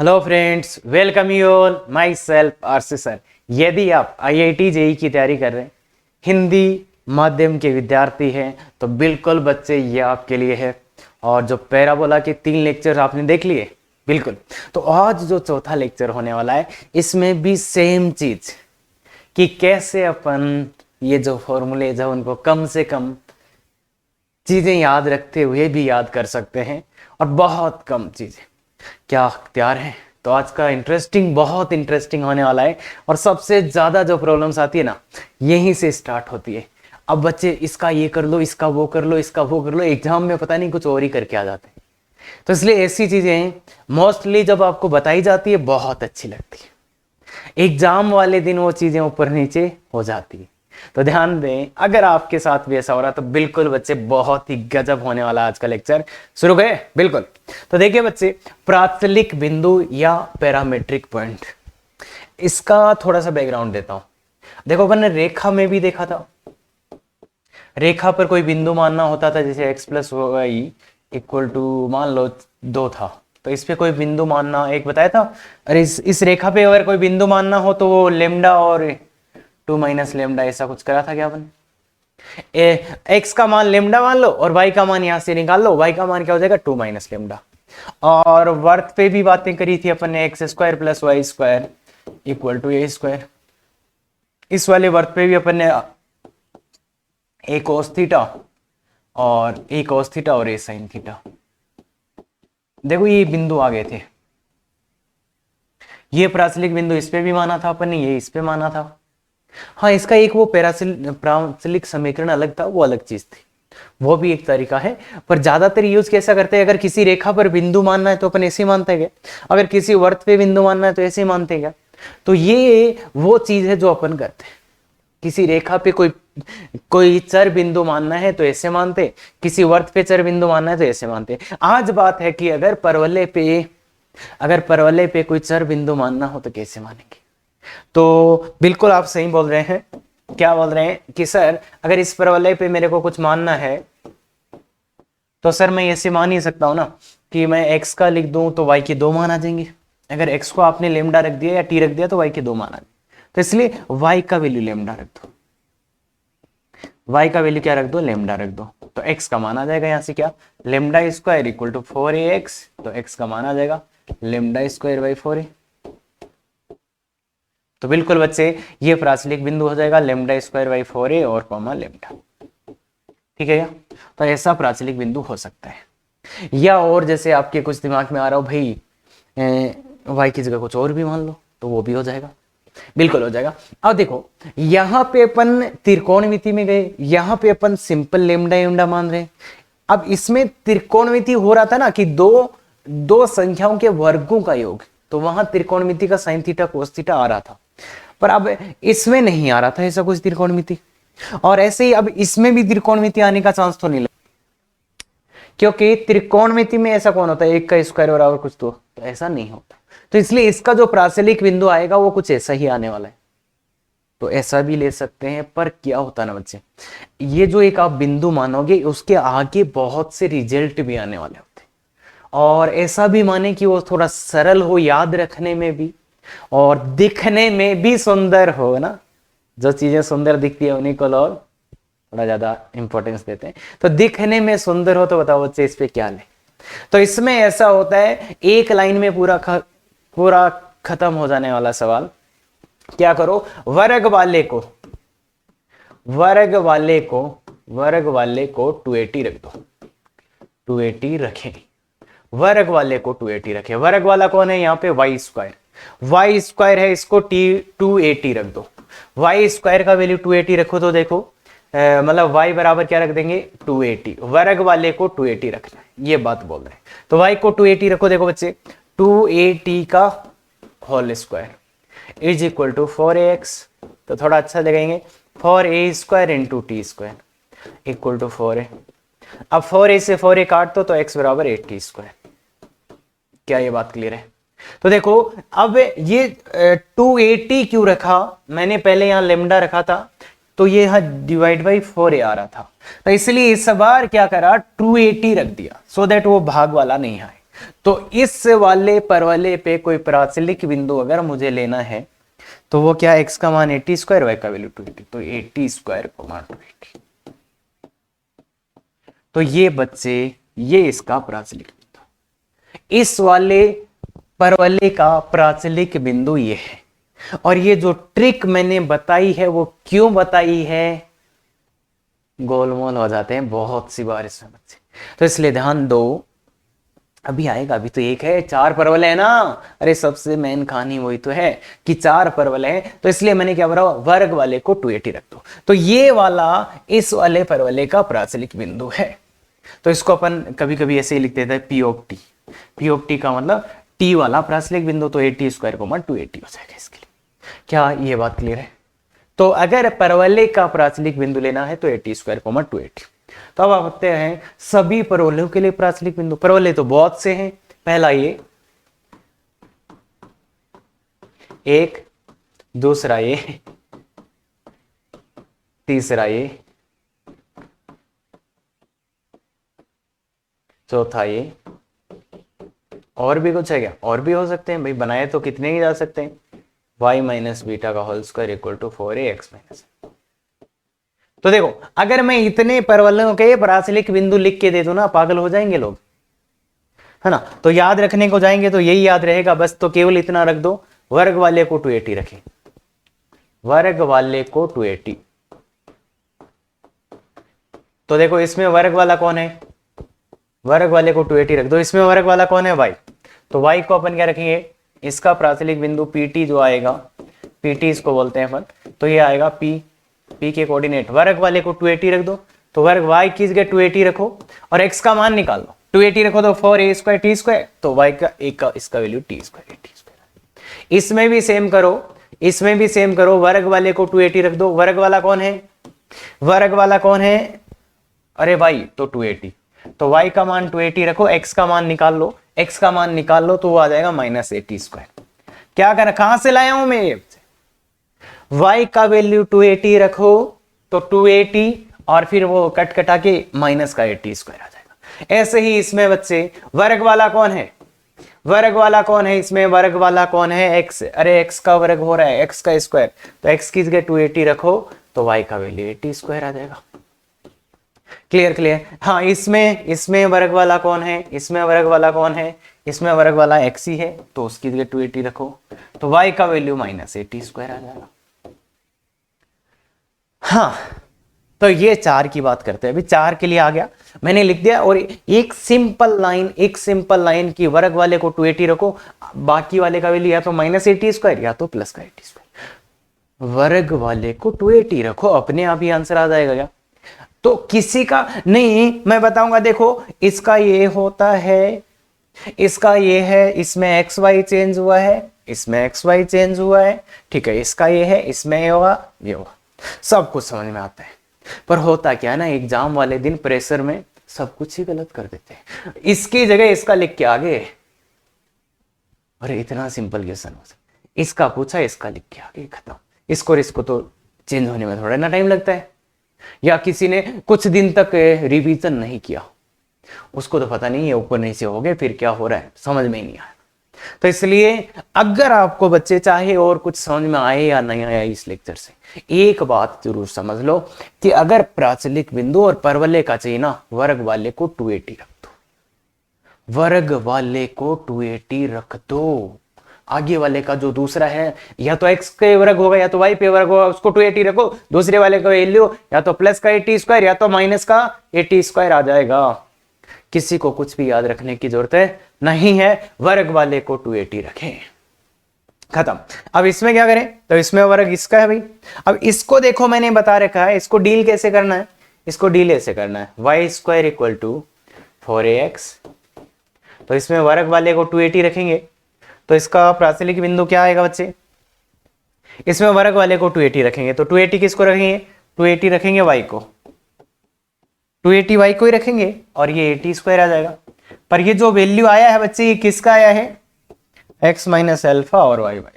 Hello friends, welcome you all. My self RC sir. यदि आप IIT JEE की तैयारी कर रहे हैं, हिंदी माध्यम के विद्यार्थी हैं, तो बिल्कुल बच्चे ये आपके लिए है। और जो पैराबोला के 3 लेक्चर आपने देख लिए, बिल्कुल, तो आज जो चौथा लेक्चर होने वाला है, इसमें भी सेम चीज कि कैसे अपन ये जो फॉर्मूले जो उनको कम से कम चीजें याद रखते हुए भी याद कर सकते हैं, और बहुत कम चीजें। क्या तैयार हैं? तो आज का बहुत इंटरेस्टिंग होने वाला है। और सबसे ज्यादा जो प्रॉब्लम्स आती है ना, यहीं से स्टार्ट होती है। अब बच्चे इसका ये कर लो, इसका वो कर लो, इसका वो कर लो, एग्जाम में पता नहीं कुछ और ही करके आ जाते हैं। तो इसलिए ऐसी चीजें मोस्टली जब आपको बताई जाती है बहुत अच्छी लगती है। एग्जाम वाले दिन वो चीजें ऊपर नीचे हो जाती है। तो ध्यान दें, अगर आपके साथ भी ऐसा हो रहा तो बिल्कुल बच्चे बहुत ही गजब होने वाला आज का लेक्चर। शुरू करें? बिल्कुल। तो देखिए बच्चे, प्राचलिक बिंदु या पैरामेट्रिक पॉइंट, इसका थोड़ा सा बैकग्राउंड देता हूं। देखो, अपन ने रेखा में भी देखा था। रेखा पर कोई बिंदु मानना होता था, जैसे x plus Y equal to मान लो 2 था, तो इस पे कोई बिंदु मानना एक बताया था। अरे इस रेखा पे अगर कोई बिंदु मानना हो तो वो लेमडा और 2 माइनस लेमडा ऐसा कुछ करा था क्या अपन? एक्स का मान लेमडा मान लो और वाई का मान यहां से निकाल लो। वाई का मान क्या हो जाएगा? 2 माइनस लेमडा। और वर्त पे भी बातें करी थी अपन ने, X square plus Y square equal to A square. इस वाले वर्त पे भी अपन ने ए कोस थीटा और ए कोस थीटा और ए साइन थीटा। देखो, ये बिंदु आ गए थे। ये प्राचलिक बिंदु इस पे भी माना था अपन ने, ये इस पे माना था। हाँ, इसका एक वो प्राचलिक समीकरण अलग था, वो अलग चीज थी, वो भी एक तरीका है। पर ज्यादातर यूज कैसा करते हैं, अगर किसी रेखा पर बिंदु मानना है तो अपन ऐसे मानते हैं, अगर किसी वर्त पे बिंदु मानना है तो ऐसे मानते हैं। तो ये वो चीज है जो अपन करते हैं। किसी रेखा पे कोई चर बिंदु मानना है तो ऐसे मानते, किसी वर्त पे चर बिंदु मानना है तो ऐसे मानते। आज बात है कि अगर परवलय पे कोई चर बिंदु मानना हो तो कैसे मानेंगे। तो बिल्कुल आप सही बोल रहे हैं। क्या बोल रहे हैं कि सर, अगर इस परवलय पे मेरे को कुछ मानना है तो सर मैं ऐसे मान ही सकता हूं ना कि मैं x का लिख दूं तो y के 2 मान आ जाएंगे। अगर x को आपने लेमडा रख दिया या t रख दिया तो y के 2 मान आ जाएंगे। तो इसलिए y का वैल्यू लेमडा रख दो। y का वैल्यू क्या रख दो? लेमडा रख दो। तो x का मान आ जाएगा यहां से क्या? Lambda square equal to 4ax। तो x का मान आ जाएगा लेमडा स्क्वायर बाई 4a। तो बिल्कुल बच्चे, ये प्राचलिक बिंदु हो जाएगा लेमडा स्क्वायर बाई 4a और कॉमा लेमडा। ठीक है क्या? तो ऐसा प्राचलिक बिंदु हो सकता है। या और जैसे आपके कुछ दिमाग में आ रहा हो, भाई y की जगह कुछ और भी मान लो, तो वो भी हो जाएगा। बिल्कुल हो जाएगा। अब देखो, यहां पे अपन त्रिकोणमिति में गए, यहां पे अपन सिंपल लेमडा लेमडा मान रहे हैं। अब इसमें त्रिकोणमिति हो रहा था ना कि दो संख्याओं के वर्गों का योग, तो वहां त्रिकोणमिति का साइन थीटा कोस थीटा आ रहा था। पर अब इसमें नहीं आ रहा था ऐसा कुछ त्रिकोणमिति। और ऐसे ही अब इसमें भी त्रिकोणमिति आने का चांस तो नहीं लगा, क्योंकि त्रिकोणमिति में ऐसा कौन होता है, एक का स्क्वायर और कुछ तो ऐसा नहीं होता। तो इसलिए इसका जो प्राचलिक बिंदु आएगा वो कुछ ऐसा ही आने वाला है। तो ऐसा भी ले सकते हैं। पर क्या होता है ना बच्चे, ये जो एक आप बिंदु मानोगे उसके आगे बहुत से रिजल्ट भी आने वाले होते हैं। और ऐसा भी माने कि वो थोड़ा सरल हो याद रखने में भी, और दिखने में भी सुंदर हो ना। जो चीजें सुंदर दिखती है उन्हीं को लोग थोड़ा ज्यादा इंपॉर्टेंस देते हैं। तो दिखने में सुंदर हो तो बताओ बच्चे इस पे क्या ले। तो इसमें ऐसा होता है, एक लाइन में पूरा खत्म हो जाने वाला सवाल। क्या करो, वर्ग वाले को 280 रख दो। 280 रखें, वर्ग वाले को 280 रखें। वर्ग वाला कौन है यहाँ पे? वाई स्क्वायर है, इसको 280 रख दो। वाई स्क्वायर का वैल्यू 280 रखो तो देखो, मतलब y बराबर क्या रख देंगे? 280। वर्ग वाले को 280 रखना है, ये बात बोल रहे हैं। तो y को 280 रखो। देखो बच्चे, 280 का whole square is equal to 4ax। तो थोड़ा अच्छा लगाएंगे, 4a square into T square equal to 4a। अब 4a से 4a काट दो तो x बराबर 80 स्क्वायर। क्या ये बात क्लियर है? तो देखो, अब ये 280 क्यों रखा? मैंने पहले यहां लेमडा रखा था, तो ये यहां डिवाइड बाई 4a आ रहा था, तो इसलिए इस बार क्या करा, 280 रख दिया, सो दैट वो भाग वाला नहीं आए। तो इस वाले परवलय पे कोई प्राचलिक बिंदु अगर मुझे लेना है तो वो क्या, x का मान 80 स्क्वायर, y का वैल्यू 280, तो 80 स्क्वायर को मान 280। तो ये बच्चे, ये इसका प्राचलिक बिंदु, इस वाले परवलय का प्राचलिक बिंदु ये है। और ये जो ट्रिक मैंने बताई है वो क्यों बताई है, गोलमोल हो जाते हैं बहुत सी बार इसमें बच्चे, तो इसलिए ध्यान दो। अभी आएगा, अभी तो एक है, 4 परवलय है ना। अरे सबसे मेन कहानी वही तो है कि 4 परवलय है, तो इसलिए मैंने क्या बोला, वर्ग वाले को 280 रख दो। तो ये वाला इस वाले परवलय का प्राचलिक बिंदु है। तो इसको अपन कभी कभी ऐसे ही लिख देते हैं P of T. P of T का मतलब टी वाला प्राचलिक बिंदु, तो 80 स्क्वायर को मान 280 हो जाएगा इसके लिए। क्या ये बात क्लियर है? तो अगर परवलय का प्राचलिक बिंदु लेना है तो 80 स्क्वायर को मान 280। तो अब आप आते हैं सभी परवलयों के लिए प्राचलिक बिंदु। परवलय तो बहुत से हैं, पहला ये, एक, दूसरा ये, तीसरा ये, चौथा ये, और भी कुछ है क्या? और भी हो सकते हैं भाई, बनाए तो कितने ही जा सकते हैं। y माइनस बीटा का whole square equal to 4ax minus. तो देखो, अगर मैं इतने परवलयों के प्राचलिक बिंदु लिख के दे दूं ना, पागल हो जाएंगे लोग, है ना। तो याद रखने को जाएंगे तो यही याद रहेगा बस, तो केवल इतना रख दो, वर्ग वाले को 280 रखें, वर्ग वाले को 280। तो देखो इसमें वर्ग वाला कौन है, वर्ग वाले को 280 रख दो। इसमें वर्ग वाला कौन है, y। तो y को अपन क्या रखेंगे, इसका प्राचलिक बिंदु pt जो आएगा, pt इसको बोलते हैं अपन, तो ये आएगा p, p के कोऑर्डिनेट, वर्ग वाले को 280 रख दो। तो वर्ग y की जगह 280 रखो और x का मान निकाल लो, 280 रखो तो 4a स्क्वायर t स्क्वायर, तो y का एक का इसका value t square, t square. इसमें भी सेम करो, इसमें भी सेम करो, वर्ग वाले को 280 रख दो। वर्ग वाला कौन है, वर्ग वाला कौन है, अरे भाई तो 280, तो y का मान 280 रखो, x का मान निकाल लो, x का मान निकाल लो तो वो आ जाएगा -80 स्क्वायर। क्या कर, कहां से लाया हूं मैं, y का वैल्यू 280 रखो तो 280 और फिर वो कट कटा के माइनस का 80 स्क्वायर आ जाएगा। ऐसे ही इसमें बच्चे वर्ग वाला कौन है, वर्ग वाला कौन है, इसमें वर्ग वाला कौन है, x। अरे x का वर्ग हो रहा है x का स्क्वायर, तो x की जगह 280 रखो तो y का वैल्यू 80 स्क्वायर आ जाएगा। Clear clear. हाँ, इसमें वर्ग वाला कौन है, इसमें वर्ग वाला कौन है, इसमें वर्ग वाला x ही है, तो उसकी जगह 280 रखो तो y का वैल्यू -80 स्क्वायर आ जाएगा। हाँ, तो ये 4 की बात करते हैं। अभी 4 के लिए आ गया, मैंने लिख दिया। और एक सिंपल लाइन की वर्ग वाले को 280 रखो, बाकी वाले का वैल्यू या तो -80 स्क्वायर या तो प्लस का 80 स्क्वायर। वर्ग वाले को 280 रखो, अपने आप ही आंसर आ जाएगा क्या? तो किसी का नहीं, मैं बताऊंगा। देखो इसका ये होता है, इसका ये है, इसमें एक्स वाई चेंज हुआ है, इसमें एक्स वाई चेंज हुआ है, ठीक है। इसका ये है, इसमें ये होगा, ये होगा, सब कुछ समझ में आता है। पर होता क्या ना, एग्जाम वाले दिन प्रेशर में सब कुछ ही गलत कर देते हैं। इसकी जगह इसका लिख के आगे, अरे इतना सिंपल क्वेश्चन हो सकता, इसका पूछा, इसका लिख के आगे, खत्म। इसको तो चेंज होने में थोड़ा ना टाइम लगता है। या किसी ने कुछ दिन तक रिवीजन नहीं किया, उसको तो पता नहीं है ऊपर नीचे हो गए, फिर क्या हो रहा है समझ में ही नहीं आया। तो इसलिए अगर आपको बच्चे चाहे और कुछ समझ में आए या नहीं आया इस लेक्चर से, एक बात जरूर समझ लो कि अगर प्राचलिक बिंदु और परवलय का चाहिए ना, वर्ग वाले को 280 रख दो, वर्ग वाले को 280 रख दो। आगे वाले का जो दूसरा है, या तो x के वर्ग होगा या तो y पे वर्ग होगा, उसको 280 रखो। दूसरे वाले का वैल्यू या तो प्लस का 80 स्क्वायर या तो माइनस का 80 स्क्वायर आ जाएगा। किसी को कुछ भी याद रखने की जरूरत है नहीं है, वर्ग वाले को 280 रखें, खत्म। अब इसमें क्या करें, तो इसमें वर्ग इसका है भाई। अब इसको देखो, मैंने बता रखा है, इसको डील कैसे करना है, इसको डील ऐसे करना है, y square equal to 4ax। तो इसमें वर्ग वाले को 280 रखेंगे, तो इसका प्राचलिक बिंदु क्या आएगा बच्चे, इसमें वर्ग वाले को 280 रखेंगे, तो 280 किसको रखेंगे, 280 रखेंगे y को, 280 y को ही रखेंगे और ये 80 स्क्वायर आ जाएगा। पर ये जो वैल्यू आया है बच्चे, ये किसका आया है, x माइनस अल्फा और y बाई।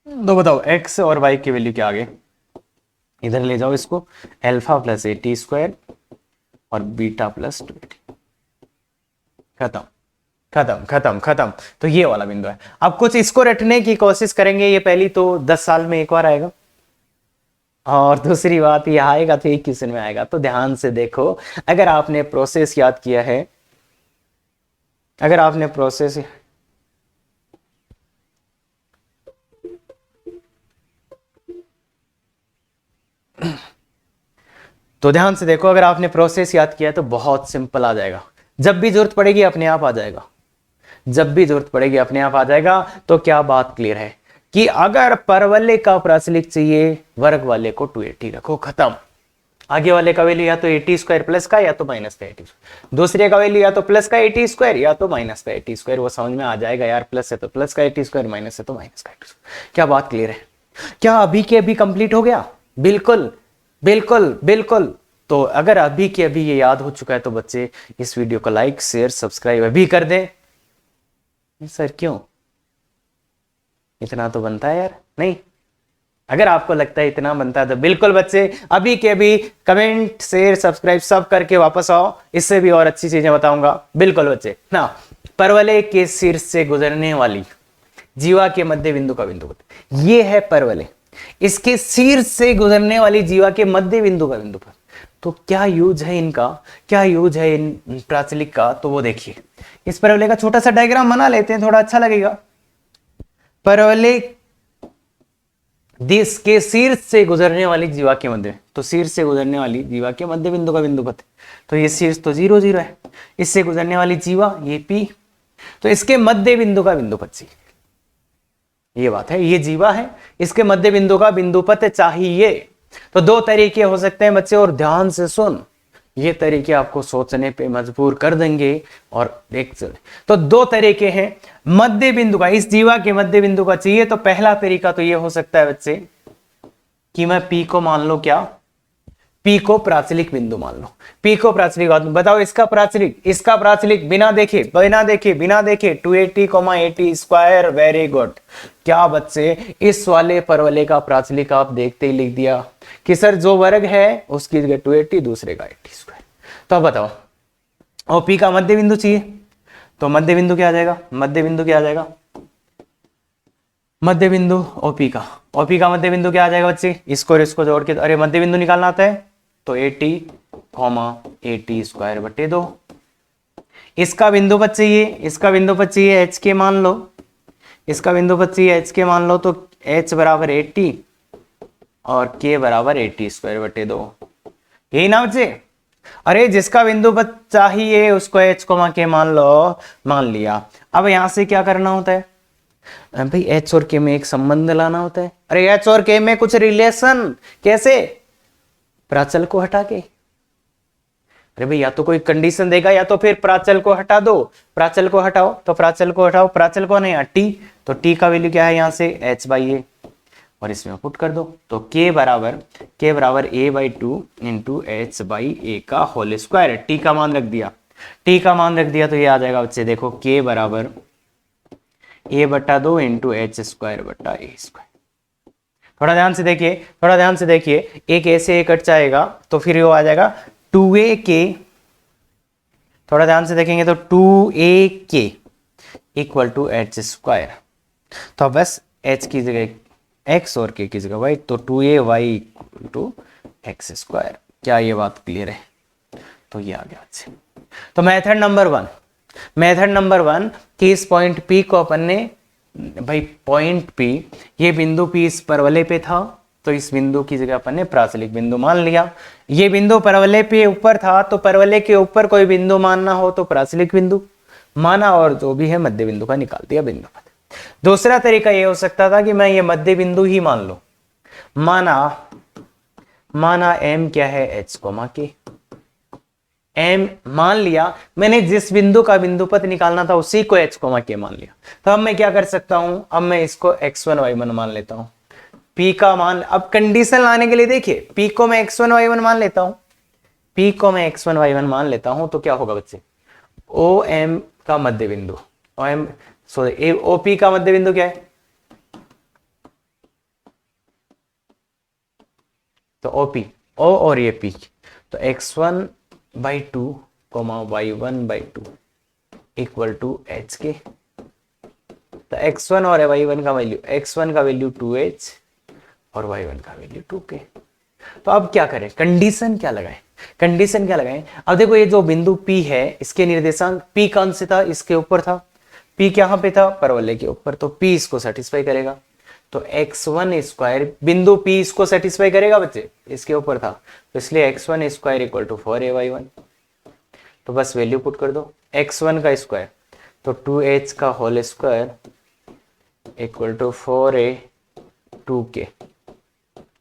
तो बताओ x और y की वैल्यू क्या आ गई, इधर ले जाओ इसको, अल्फा प्लस 80 स्क्वायर और बीटा प्लस 280। खत्म खत्म खत्म खत्म। तो ये वाला बिंदु है। अब कुछ इसको रटने की कोशिश करेंगे। ये पहली तो 10 साल में एक बार आएगा, और दूसरी बात ये आएगा तो एक क्वेश्चन में आएगा। तो ध्यान से देखो, अगर आपने प्रोसेस याद किया है, अगर आपने प्रोसेस, तो ध्यान से देखो, अगर आपने प्रोसेस याद किया तो बहुत सिंपल आ जाएगा। जब भी जरूरत पड़ेगी अपने आप आ जाएगा, जब भी जरूरत पड़ेगी अपने आप आ जाएगा। तो क्या बात क्लियर है कि अगर परवलय का प्राचलिक चाहिए, वर्ग वाले को 280 रखो, खत्म। आगे वाले का वैल्यू या तो 80 स्क्वायर प्लस का या तो माइनस का 80 स्क्वायर, दूसरे का वैल्यू या तो प्लस का 80 स्क्वायर या तो माइनस का 80 स्क्वायर। वो समझ में आ जाएगा यार, प्लस है तो प्लस का 80 स्क्वायर, माइनस है तो माइनस का 80 स्क्वायर। क्या बात क्लियर है? क्या अभी के अभी कंप्लीट हो गया? बिल्कुल बिल्कुल बिल्कुल। तो अगर अभी के अभी ये याद हो चुका है तो बच्चे इस वीडियो को लाइक शेयर सब्सक्राइब अभी कर दें। सर क्यों, इतना तो बनता है यार। नहीं, अगर आपको लगता है इतना बनता है तो बिल्कुल बच्चे अभी के अभी कमेंट शेयर सब्सक्राइब सब करके वापस आओ, इससे भी और अच्छी चीजें बताऊंगा। बिल्कुल बच्चे ना, परवलय के शीर्ष से गुजरने वाली जीवा के मध्य बिंदु का बिंदु, ये है परवलय, इसके शीर्ष से गुजरने वाली जीवा के मध्य बिंदु का बिंदु पर। तो क्या यूज है इनका, क्या यूज है इन प्राचलिक का, तो वो देखिए। इस परवलय का छोटा सा डायग्राम बना लेते हैं, थोड़ा अच्छा लगेगा। परवलय देश के शीर्ष से गुजरने वाली जीवा के मध्य, तो शीर्ष से गुजरने वाली जीवा के मध्य बिंदु का बिंदु पथ, तो ये शीर्ष तो 0 0 है, इससे गुजरने वाली जीवा ये P, तो इसके मध्य बिंदु का बिंदु पथ चाहिए। ये बात है, ये जीवा है, इसके मध्य बिंदु का बिंदु पथ चाहिए। तो दो तरीके हो सकते हैं बच्चे, और ध्यान से सुन, ये तरीके आपको सोचने पे मजबूर कर देंगे। और देख, तो दो तरीके हैं मध्य बिंदु का, इस जीवा के मध्य बिंदु का चाहिए। तो पहला तरीका तो ये हो सकता है बच्चे कि मैं P को मान लो, क्या P को प्राचलिक बिंदु मान लो, P को प्राचलिक। बताओ इसका प्राचलिक बिना देखे 280, 80 स्क्वायर। Very good. क्या बच्चे, इस वाले परवलय का प्राचलिक आप देखते ही लिख दिया कि सर जो वर्ग है उसकी जगह 280, दूसरे का 80 स्क्वायर। तो अब बताओ, और P का मध्य बिंदु चाहिए, तो मध्य बिंदु क्या आ जाएगा, मध्य बिंदु क्या आ जाएगा, मध्य बिंदु OP का मध्य बिंदु क्या आ जाएगा बच्चे, इसको और इसको जोड़ के, अरे मध्य बिंदु निकालना आता है, तो 80, 80 स्क्वायर बटे 2। इसका बिंदु पथ चाहिए, इसका बिंदु पथ चाहिए H के मान लो, इसका बिंदु पथ चाहिए H के मान लो, तो H बराबर 80 और K बराबर 80 स्क्वायर बटे 2। यही ना बच्चे? अरे जिसका बिंदु पथ चाहिए उसको H को के मान लो, मान लिया। अब यहां से क्या करना होता है भाई, H और K में एक संबंध लाना होता है। अरे H और K में कुछ रिलेशन, कैसे? प्राचल को हटा के। अरे भाई या तो कोई कंडीशन देगा या तो फिर प्राचल को हटा दो, प्राचल को हटाओ, तो प्राचल को हटाओ, प्राचल को नहीं T, तो T का वैल्यू क्या है यहां से H/A, और इसमें पुट कर दो, तो K बराबर A/2 इंटू H/A का होल स्क्वायर। T का मान रख दिया, T का मान रख दिया, तो ये आ जाएगा बच्चे देखो K बराबर A/2 इंटू H स्क्वायर बटा A स्क्वायर। थोड़ा ध्यान से देखिए, थोड़ा ध्यान से देखिए, एक ऐसे एक कट जाएगा तो फिर वो आ जाएगा 2AK, थोड़ा ध्यान से देखेंगे तो 2AK equal to H square. तो बस H की जगह X और K की जगह Y, तो 2AY equal to X square. क्या ये बात क्लियर है? तो ये आ गया अच्छे। तो मेथड नंबर वन कि इस पॉइंट P को अपन ने, भाई पॉइंट P, ये बिंदु P इस परवलय पे था, तो इस बिंदु की जगह अपन ने प्राचलिक बिंदु मान लिया। ये बिंदु परवलय पे ऊपर था, तो परवलय के ऊपर कोई बिंदु मानना हो तो प्राचलिक बिंदु माना, और जो भी है मध्य बिंदु का निकाल दिया बिंदु पथ। दूसरा तरीका ये हो सकता था कि मैं ये मध्य बिंदु ही मान लो, माना M क्या है H, K, M मान लिया मैंने, जिस बिंदु का बिंदु पथ निकालना था उसी को H, K मान लिया। तो अब मैं क्या कर सकता हूं, अब मैं इसको x1 y1 मान लेता हूं। P का मान, अब कंडीशन लाने के लिए देखिए, P को मैं x1 y1 मान लेता हूं, P को मैं x1 y1 मान लेता हूं, तो क्या होगा बच्चे, OM का मध्य बिंदु, OP का मध्य बिंदु क्या है, तो OP, O और ये P, तो x1/2 y1/2 equal to H के। तो x1 और y1 का वैल्यू, x1 का वैल्यू 2h और y1 का वैल्यू 2k। तो अब क्या करें, कंडीशन क्या लगाएं, कंडीशन क्या लगाएं। अब देखो ये जो बिंदु P है इसके निर्देशांक P कौन से था, इसके ऊपर था, P कहां पे था, परवलय के ऊपर, तो P इसको सेटिस्फाई करेगा। तो x1 स्क्वायर बिंदु P इसको सेटिस्फाई करेगा बच्चे, इसके ऊपर था, तो इसलिए x1 square equal to 4ay1। तो बस वैल्यू पुट कर दो, x1 का स्क्वायर तो 2h का whole square equal to 4a 2k,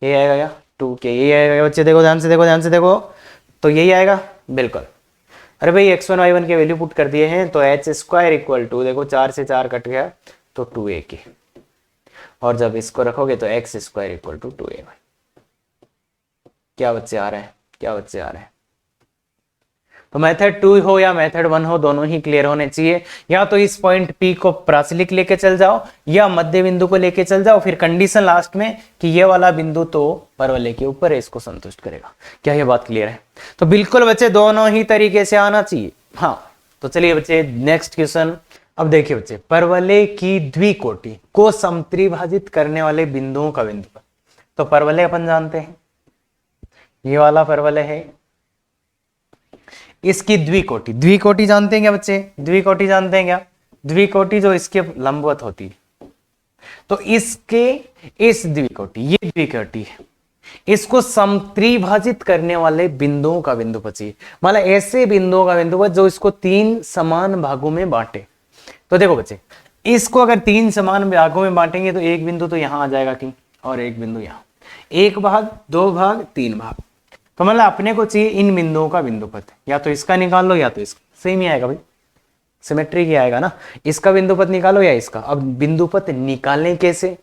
ये आएगा क्या, 2k, ये आएगा बच्चे, देखो ध्यान से देखो, ध्यान से देखो, तो यही आएगा बिल्कुल। अरे भाई x1 y1 के वैल्यू पुट कर दिए हैं, तो h स्क्वायर इक्वल टू, देखो 4 से 4 कट गया तो 2ak, और जब इसको रखोगे तो x square equal to 2ay। क्या बच्चे आ रहे हैं, क्या बच्चे आ रहे हैं। तो मेथड 2 हो या मेथड 1 हो, दोनों ही क्लियर होने चाहिए। या तो इस पॉइंट P को प्राचलिक लेके चल जाओ या मध्य बिंदु को लेके चल जाओ, फिर कंडीशन लास्ट में कि ये वाला बिंदु तो परवलय के ऊपर है, इसको संतुष्ट करेगा। क्या ये बात क्लियर है। तो बिल्कुल बच्चे दोनों ही तरीके से आना चाहिए। हाँ तो चलिए बच्चे नेक्स्ट क्वेश्चन। अब देखिए बच्चे, परवलय की द्विकोटि को समत्रिभाजित करने वाले बिंदुओं का बिंदु। तो परवलय अपन जानते हैं, ये वाला परवलय है, इसकी द्विकोटि, द्विकोटि जानते हैं क्या बच्चे, द्विकोटि जानते हैं क्या, द्विकोटि जो इसके लंबवत होती है। तो इसके इस द्विकोटि, ये द्विकोटि है, इसको समत्रिभाजित करने वाले बिंदुओं का बिंदुपथ चाहिए। मतलब ऐसे बिंदुओं का बिंदुपथ जो इसको 3 समान भागों में बांटे। तो देखो बच्चे, इसको अगर 3 समान भागों में बांटेंगे तो एक बिंदु तो यहां आ जाएगा कि, और एक बिंदु यहां, 1 भाग 2 भाग 3 भाग। तो मतलब अपने को चाहिए इन बिंदुओं का बिंदुपथ, या तो इसका निकाल लो या तो इसका, सेम ही आएगा भाई, सिमेट्री की आएगा ना। इसका बिंदुपथ निकालो या इसका। अब बिंदुपथ निकालें कैसे,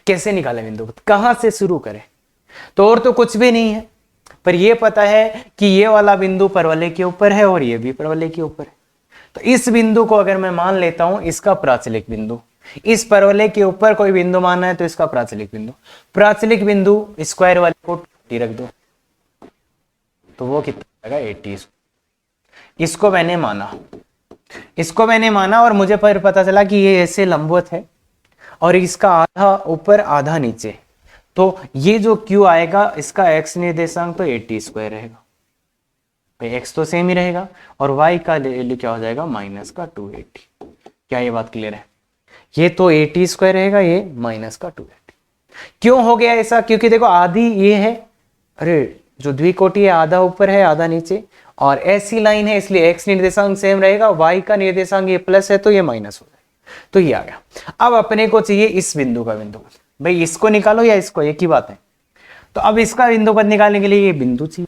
कैसे निकालें बिंदुपथ, कहां से शुरू करें। तो और तो कुछ भी नहीं है, पर यह पता है कि ये वाला बिंदु परवलय के ऊपर है और ये भी परवलय के ऊपर है। तो इस बिंदु को अगर मैं मान लेता हूं इसका प्राचलिक बिंदु, इस परवलय के ऊपर कोई बिंदु मानना है तो इसका प्राचलिक बिंदु, प्राचलिक बिंदु स्क्वायर वाले को रख दो, तो वो कितना आएगा 80। इसको मैंने माना, इसको मैंने माना और मुझे पर पता चला कि ये ऐसे लंबवत है और इसका आधा ऊपर आधा नीचे। तो ये जो Q आएगा इसका x निर्देशांक तो 80 स्क्वायर रहेगा, भाई x तो सेम ही रहेगा, और y का वैल्यू क्या हो जाएगा माइनस का 280। क्या ये बात क्लियर है। ये तो 80 स्क्वायर रहेगा, ये माइनस का 280। क्यों हो गया ऐसा, क्योंकि देखो आधी ये है, अरे जो द्विकोटि है आधा ऊपर है आधा नीचे, और ऐसी लाइन है इसलिए x निर्देशांक सेम रहेगा, y का निर्देशांक ये प्लस है तो ये माइनस हो जाएगा, तो ये आ गया। अब अपने को चाहिए इस बिंदु का बिंदुपथ, भाई इसको निकालो या इसको, एक ही बात है। तो अब इसका बिंदुपथ निकालने के लिए ये बिंदु चाहिए।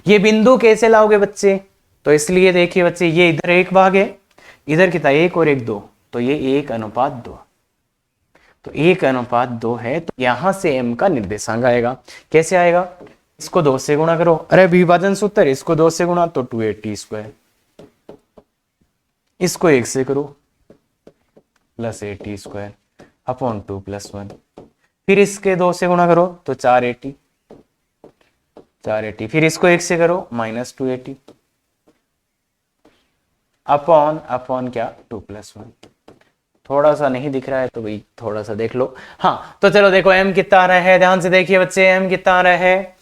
ये बिंदु कैसे लाओगे बच्चे, तो इसलिए देखिए बच्चे, ये इधर 1 भाग है, इधर कितना 1 और 1 2, तो ये 1:2, तो 1:2 है, तो यहां से m का निर्देशांक आएगा। कैसे आएगा, इसको 2 से गुणा करो, अरे विभाजन सूत्र, इसको 2 से गुणा तो 280 स्क्वायर, इसको 1 से करो प्लस 80 स्क्वायर अपॉन 2 + 1, फिर इसके 2 से गुणा करो तो 480, फिर इसको 1 से करो माइनस 280 अपॉन क्या 2 + 1। थोड़ा सा नहीं दिख रहा है तो भाई थोड़ा सा देख लो। हाँ तो चलो देखो m कितना आ रहा है, ध्यान से देखिए बच्चे, m कितना आ रहा है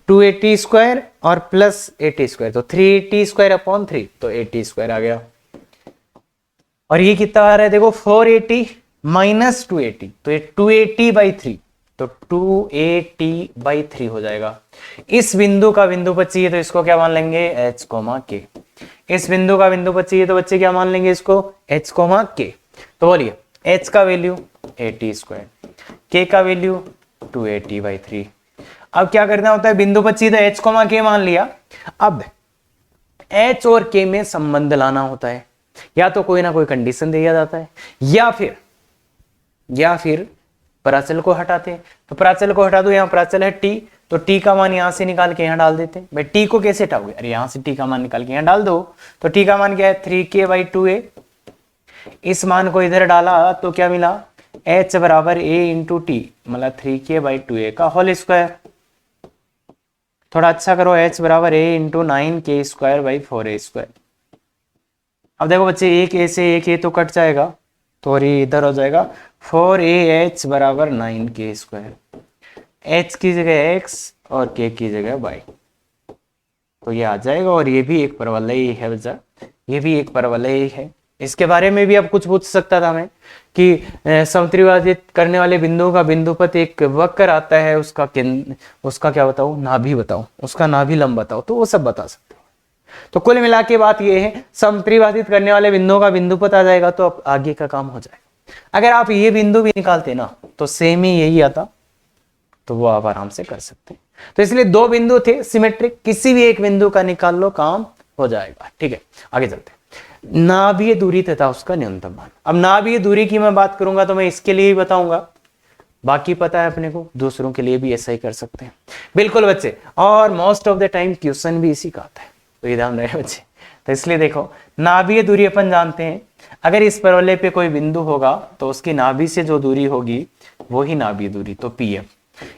280 स्क्वायर और प्लस 80 स्क्वायर, तो 380 स्क्वायर अपॉन 3, तो 80 स्क्वायर आ गया। और ये कितना आ रहा है देखो 480 माइनस 280, तो ये 280/3, तो 280/3 हो जाएगा। इस बिंदु का बिंदुपथ चाहिए तो इसको क्या मान लेंगे h, k। इस बिंदु का बिंदुपथ चाहिए तो बच्चे क्या मान लेंगे इसको h, k। तो बोलिए h का वैल्यू 80 स्क्वायर, k का वैल्यू 280/3। अब क्या करना होता है, बिंदुपथ चाहिए तो h, k मान लिया। अब h और k में संबंध लाना होता है, या तो कोई ना कोई कंडीशन दिया जाता है, या फिर प्राचल को हटाते हैं। तो प्राचल को हटा दो, यहाँ प्राचल है t, तो t का मान यहां से निकाल के यहां डाल देते हैं। भाई t को कैसे हटाओगे, अरे यहां से t का मान निकाल के यहां डाल दो, तो t का मान क्या है 3k/2a। इस मान को इधर डाला तो क्या मिला h बराबर a इंटू टी, मतलब 3k/2a का होल स्क्वायर। थोड़ा अच्छा करो, h बराबर a इंटू 9k² / 4a²। अब देखो बच्चे, एक ए से एक ए तो कट जाएगा, तो और ये इधर हो जाएगा, 4AH बराबर 9K²। h की जगह x और k की जगह y, तो ये आ जाएगा। और ये भी एक परवलय ही है बच्चा, ये भी एक परवलय ही है। इसके बारे में भी अब कुछ पूछ सकता था मैं कि समत्रिभाजित करने वाले बिंदुओं का बिंदुपथ एक वक्र आता है, उसका उसका क्या बताओ, नाभि बताओ, उसका नाभि लंब बताओ, तो वो सब बता सकते हो। तो कुल मिला के बात ये है, समत्रिभाजित करने वाले बिंदुओं का बिंदुपथ आ जाएगा तो अब आगे का काम हो जाएगा। अगर आप ये बिंदु भी निकालते ना तो सेम ही यही आता, तो वो आप आराम से कर सकते हैं। तो इसलिए दो बिंदु थे सिमेट्रिक, किसी भी एक बिंदु का निकाल लो, काम हो जाएगा। ठीक है, आगे चलते हैं। नाभीय दूरी तथा उसका न्यूनतम मान। अब नाभीय दूरी की मैं बात करूंगा तो मैं इसके लिए ही बताऊंगा, बाकी पता है अपने को, दूसरों के लिए भी ऐसा ही कर सकते हैं। बिल्कुल बच्चे, और most of the time question भी इसी का आता है, तो ये ध्यान रहे बच्चे। तो इसलिए देखो, नाभीय दूरी अपन जानते हैं, अगर इस परवलय पे कोई बिंदु होगा तो उसकी नाभि से जो दूरी होगी वो ही नाभीय दूरी, तो PF।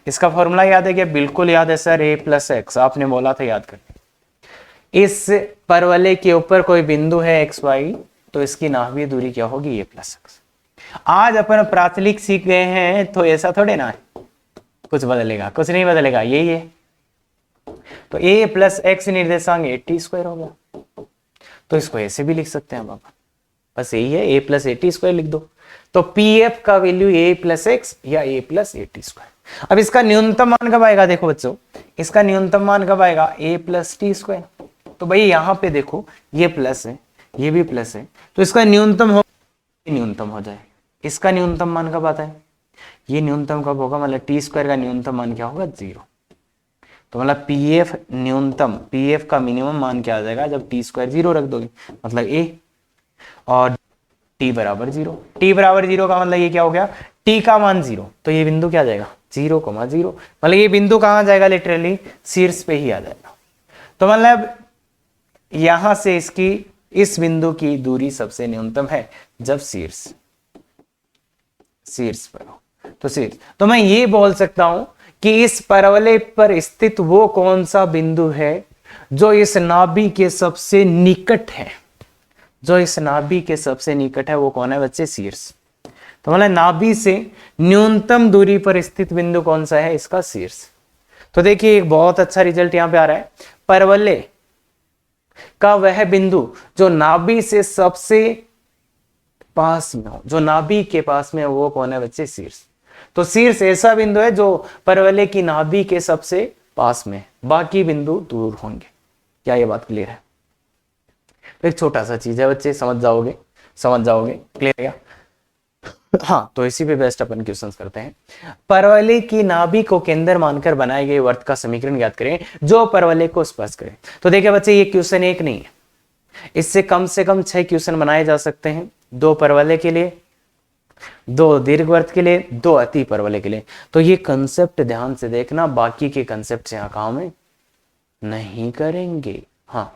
इसका फॉर्मूला याद है क्या? बिल्कुल याद है सर, A+X, आपने बोला था याद करने। इस परवलय के ऊपर कोई बिंदु है XY, तो इसकी नाभीय दूरी क्या होगी? A+X। आज अपन प्राचलिक सीख गए हैं, तो ऐसा थोड़े ना है कुछ बदलेगा, कुछ नहीं बदलेगा, यही है। तो A+X निर्देशांक AT² होगा, तो इसको ऐसे भी लिख सकते हैं बाबा, बस यही है, A+AT² लिख दो। तो PF का वैल्यू A+X या A+AT²। अब इसका न्यूनतम मान कब आएगा? देखो बच्चों, इसका न्यूनतम मान कब आएगा? A+T²। तो भाई यहाँ पे देखो, ये प्लस है, ये भी प्लस है, तो इसका न्यूनतम हो जाए। इसका न्यूनतम मान कब आता है? ये न्यूनतम कब होगा? मतलब T² का न्यूनतम मान क्या होगा? 0। तो मतलब PF न्यूनतम, PF का मिनिमम मान क्या आ जाएगा जब T² 0 रख दोगे, मतलब A। और T बराबर 0, T बराबर 0 का मतलब ये क्या हो गया? T का मान 0, तो ये बिंदु क्या आ जाएगा? 0,0। मतलब ये बिंदु कहाँ जाएगा? लिटरली शीर्ष पे ही आ जाएगा। तो मतलब यहां से इसकी, इस बिंदु की दूरी सबसे न्यूनतम है जब शीर्ष पर हो, तो शीर्ष। तो मैं ये बोल सकता हूं कि इस परवलय पर स्थित वो कौन सा बिंदु है जो इस नाभि के सबसे निकट है, जो इस नाभि के सबसे निकट है, वो कौन है बच्चे? शीर्ष। तो मतलब नाभि से न्यूनतम दूरी पर स्थित बिंदु कौन सा है? इसका शीर्ष। तो देखिए, एक बहुत अच्छा रिजल्ट यहां पे आ रहा है, परवलय का वह बिंदु जो नाभि से सबसे पास में हो, जो नाभि के पास में, वो कौन है बच्चे? शीर्ष। तो शीर्ष ऐसा बिंदु है जो परवलय की नाभि के सबसे पास में, बाकी बिंदु दूर होंगे। क्या ये बात क्लियर है? एक छोटा सा चीज है बच्चे, समझ जाओगे, क्लियर है? हाँ, तो इसी पे बेस्ट अपन क्वेश्चंस करते हैं। परवलय की नाभि को केंद्र मानकर बनाए गए वर्त का समीकरण ज्ञात करें जो परवलय को स्पर्श करे। तो देखिए बच्चे, ये क्वेश्चन एक नहीं है, इससे कम से कम 6 क्वेश्चन बनाए जा सकते हैं, 2 परवलय के लिए, 2 दीर्घवृत्त के लिए, 2 अति परवलय के लिए। तो ये कंसेप्ट ध्यान से देखना, बाकी के कंसेप्ट यहाँ काम में नहीं करेंगे। हाँ,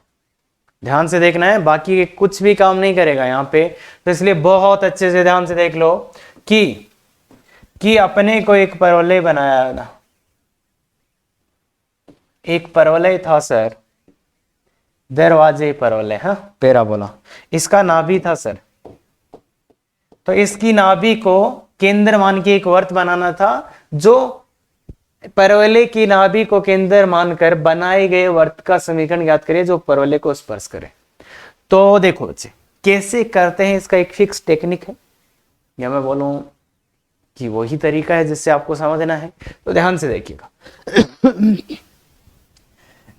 ध्यान से देखना है, बाकी के कुछ भी काम नहीं करेगा यहाँ पे। तो इसलिए बहुत अच्छे से ध्यान से देख लो कि अपने को एक परवलय बनाया ना, एक परवलय था सर, दरवाजे परवलय, हाँ पैराबोला, इसका नाभि था सर। तो इसकी नाभि को केंद्र मान के एक वर्त बनाना था, जो परवलय की नाभि को केंद्र मानकर बनाए गए वर्त का समीकरण ज्ञात करें जो परवलय को स्पर्श करे। तो देखो बच्चे, कैसे करते हैं, इसका एक फिक्स टेक्निक है, या मैं बोलूं कि वही तरीका है जिससे आपको समझना है। तो ध्यान से देखिएगा,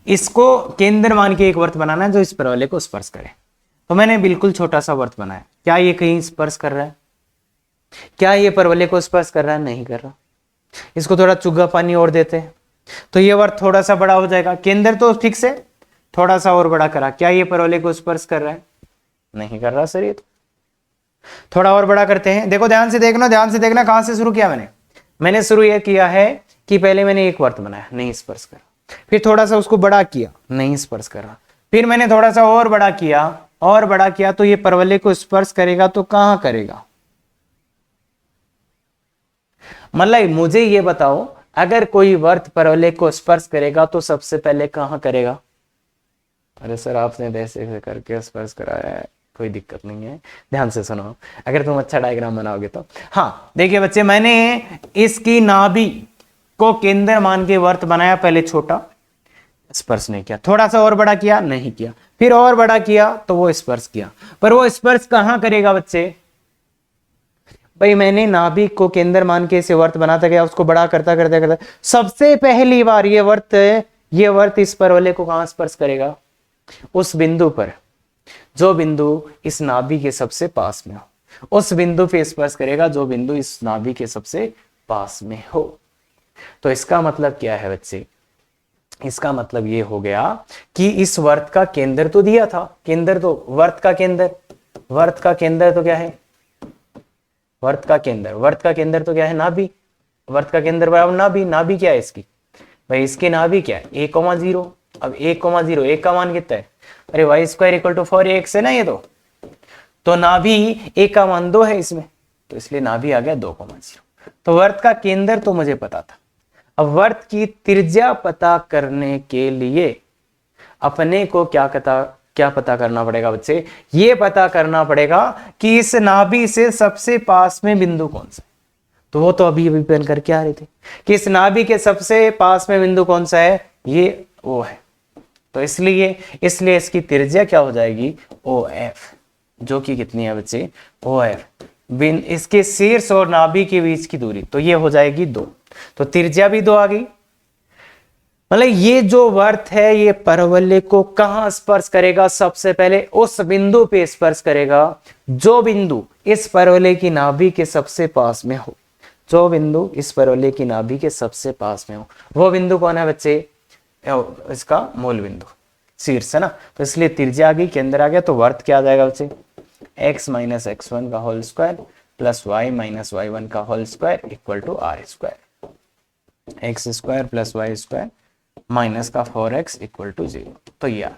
इसको केंद्र मान के एक वर्त बनाना है जो इस परवलय को स्पर्श करे। तो मैंने बिल्कुल छोटा सा वर्त बनाया, क्या ये कहीं स्पर्श कर रहा है? क्या ये परवलय को स्पर्श कर रहा है? नहीं कर रहा। इसको थोड़ा चुग्गा पानी और देते हैं तो ये वर्त थोड़ा सा बड़ा हो जाएगा। केंद्र तो फिक्स है, थोड़ा सा और बड़ा करा, क्या ये परवलय को स्पर्श कर रहा है? नहीं कर रहा सर। ये तो थोड़ा और बड़ा करते हैं, देखो ध्यान से देखना, कहां से शुरू किया मैंने शुरू यह किया है कि पहले मैंने एक वर्त बनाया, नहीं स्पर्श कर, फिर थोड़ा सा उसको बड़ा किया, नहीं स्पर्श कर रहा, फिर मैंने थोड़ा सा और बड़ा किया, तो ये परवलय को स्पर्श करेगा तो कहां करेगा? मतलब मुझे ये बताओ, अगर कोई वर्त परवलय को स्पर्श करेगा तो सबसे पहले कहां करेगा? अरे सर, आपने ऐसे करके स्पर्श कराया है, कोई दिक्कत नहीं है, ध्यान से सुनो अगर तुम अच्छा डायग्राम बनाओगे तो। हाँ देखिए बच्चे, मैंने इसकी नाभि को केंद्र मान के वर्त बनाया, पहले छोटा, स्पर्श नहीं किया, थोड़ा सा और बड़ा किया, नहीं किया, फिर और बड़ा किया तो वो स्पर्श किया। पर वो स्पर्श कहां करेगा बच्चे? भाई मैंने नाभिक को केंद्र मान के इसे वर्त बनाता गया, उसको बड़ा करता करता करता सबसे पहली बार ये वर्त इस परवलय को कहां स्पर्श करेगा? उस बिंदु पर, जो बिंदु इस नाभि के सबसे पास में हो, उस बिंदु पे स्पर्श करेगा जो बिंदु इस नाभि के सबसे पास में हो। तो इसका मतलब क्या है बच्चे? इसका मतलब ये हो गया कि इस वर्त का केंद्र तो दिया था, केंद्र तो वर्त का केंद्र तो क्या है? वर्त का केंद्र तो क्या है? नाभि। वर्त का केंद्र बराबर नाभि। नाभि क्या है इसकी? भाई इसकी नाभि क्या है? 1,0। अब 1,0 एक का मान कितना है? अरे y square equal to 4ax है ना ये तो नाभि 1 का मान 2 है इसमें, तो इसलिए नाभि आ गया 2,0। तो वर्त का केंद्र तो मुझे पता था। अब वर्त की त्रिज्या पता करने के लिए अपने को क्या पता करना पड़ेगा बच्चे? ये पता करना पड़ेगा कि इस नाभि से सबसे पास में बिंदु कौन सा है। तो वो तो अभी पेन करके आ रहे थे कि इस नाभि के सबसे पास में बिंदु कौन सा है? ये वो है। तो इसलिए इसकी त्रिज्या क्या हो जाएगी? OF, जो कि कितनी है बच्चे? OF इसके शीर्ष और नाभि के बीच की दूरी, तो ये हो जाएगी 2। तो त्रिज्या भी 2 आ गई। मतलब ये जो वर्त है ये परवलय को कहां स्पर्श करेगा? सबसे पहले उस बिंदु पे स्पर्श करेगा जो बिंदु इस परवलय की नाभि के सबसे पास में हो। जो बिंदु इस परवलय की नाभि के सबसे पास में हो, वो बिंदु कौन है बच्चे? इसका मूल बिंदु, शीर्ष है ना। तो इसलिए त्रिज्या आ गई, केंद्र आ गया। तो वर्त क्या आ जाएगा बच्चे? x माइनस x1 का whole square plus y minus y1 का whole square equal to r square, X square plus Y square minus का 4x इक्वल टू 0। तो ये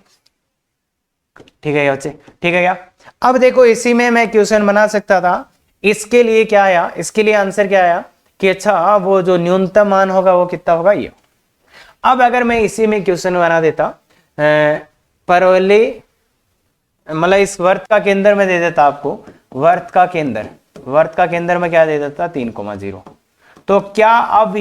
ठीक है बच्चे? ठीक है क्या? अब देखो इसी में मैं क्वेश्चन बना सकता था। इसके लिए क्या आया? इसके लिए आंसर क्या आया कि अच्छा वो जो न्यूनतम मान होगा वो कितना होगा? ये। अब अगर मैं इसी में क्वेश्चन बना देता, परवलय मतलब इस वर्त का केंद्र में दे देता आपको, वर्त का केंद्र में क्या दे देता? 3,0। तो क्या अब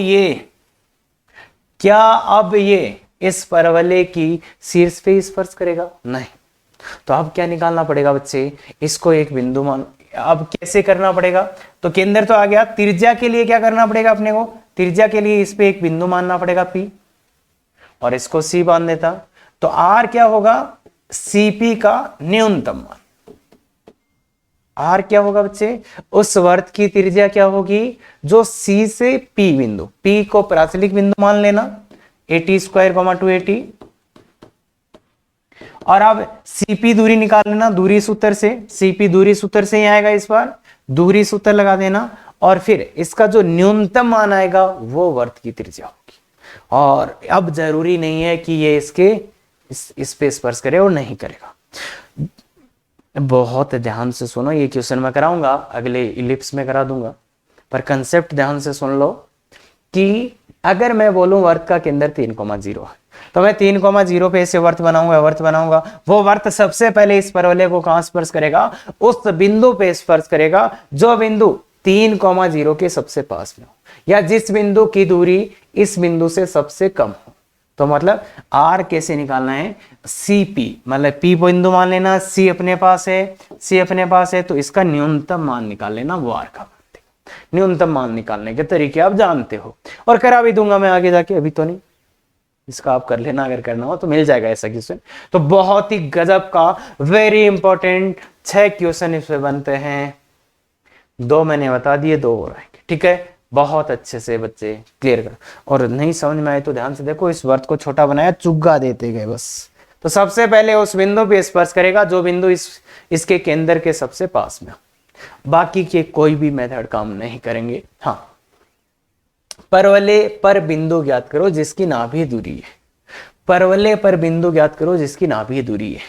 ये इस परवलय की शीर्ष पे स्पर्श करेगा? नहीं। तो अब क्या निकालना पड़ेगा बच्चे? इसको एक बिंदु मान। अब कैसे करना पड़ेगा? तो केंद्र तो आ गया, त्रिज्या के लिए क्या करना पड़ेगा अपने को? त्रिज्या के लिए इस पे एक बिंदु मानना पड़ेगा P, और इसको C बांध देता। तो R क्या होगा? CP का न्यूनतम मान। R क्या होगा बच्चे? उस वर्त की त्रिज्या क्या होगी? जो C से P बिंदु, P को प्राचलिक बिंदु मान लेना, 80 स्क्वायर 280, और अब CP दूरी निकाल लेना दूरी सूत्र से। CP दूरी सूत्र से ही आएगा, इस बार दूरी सूत्र लगा देना, और फिर इसका जो न्यूनतम मान आएगा वो वर्त की त्रिज्या होगी। और अब जरूरी नहीं है कि ये इस पे स्पर्श करे और नहीं करेगा। बहुत ध्यान से सुनो, ये क्वेश्चन मैं कराऊंगा, अगले इलिप्स में करा दूंगा, पर कंसेप्ट ध्यान से सुन लो कि अगर मैं बोलूं वर्त का केंद्र 3,0 है, तो मैं 3,0 पे ऐसे वर्त बनाऊंगा। वो वर्त सबसे पहले इस परवलय को कहां स्पर्श करेगा? उस बिंदु पे स्पर्श करेगा जो बिंदु 3,0 के सबसे पास में हो, या जिस बिंदु की दूरी इस बिंदु से सबसे कम हो। तो मतलब R कैसे निकालना है? CP, मतलब P बिंदु मान लेना, C अपने पास है, तो इसका न्यूनतम मान निकाल लेना, वो R का न्यूनतम मान निकालने के तरीके आप जानते हो, और करा भी दूंगा मैं आगे जाके, अभी तो नहीं। इसका आप कर लेना, अगर करना हो तो मिल जाएगा ऐसा क्वेश्चन। तो बहुत ही गजब का, वेरी इंपॉर्टेंट 6 क्वेश्चन इसमें बनते हैं। 2 मैंने बता दिए, 2 और आएंगे। ठीक है, बहुत अच्छे से बच्चे क्लियर कर। और नहीं समझ में आए तो ध्यान से देखो, इस वर्त को छोटा बनाया, चुग्गा देते गए बस। तो सबसे पहले उस बिंदु पे स्पर्श करेगा जो बिंदु इसके केंद्र के सबसे पास में। बाकी के कोई भी मेथड काम नहीं करेंगे। हाँ, परवलय पर बिंदु ज्ञात करो जिसकी नाभि दूरी है। परवलय पर बिंदु ज्ञात करो जिसकी नाभि दूरी है।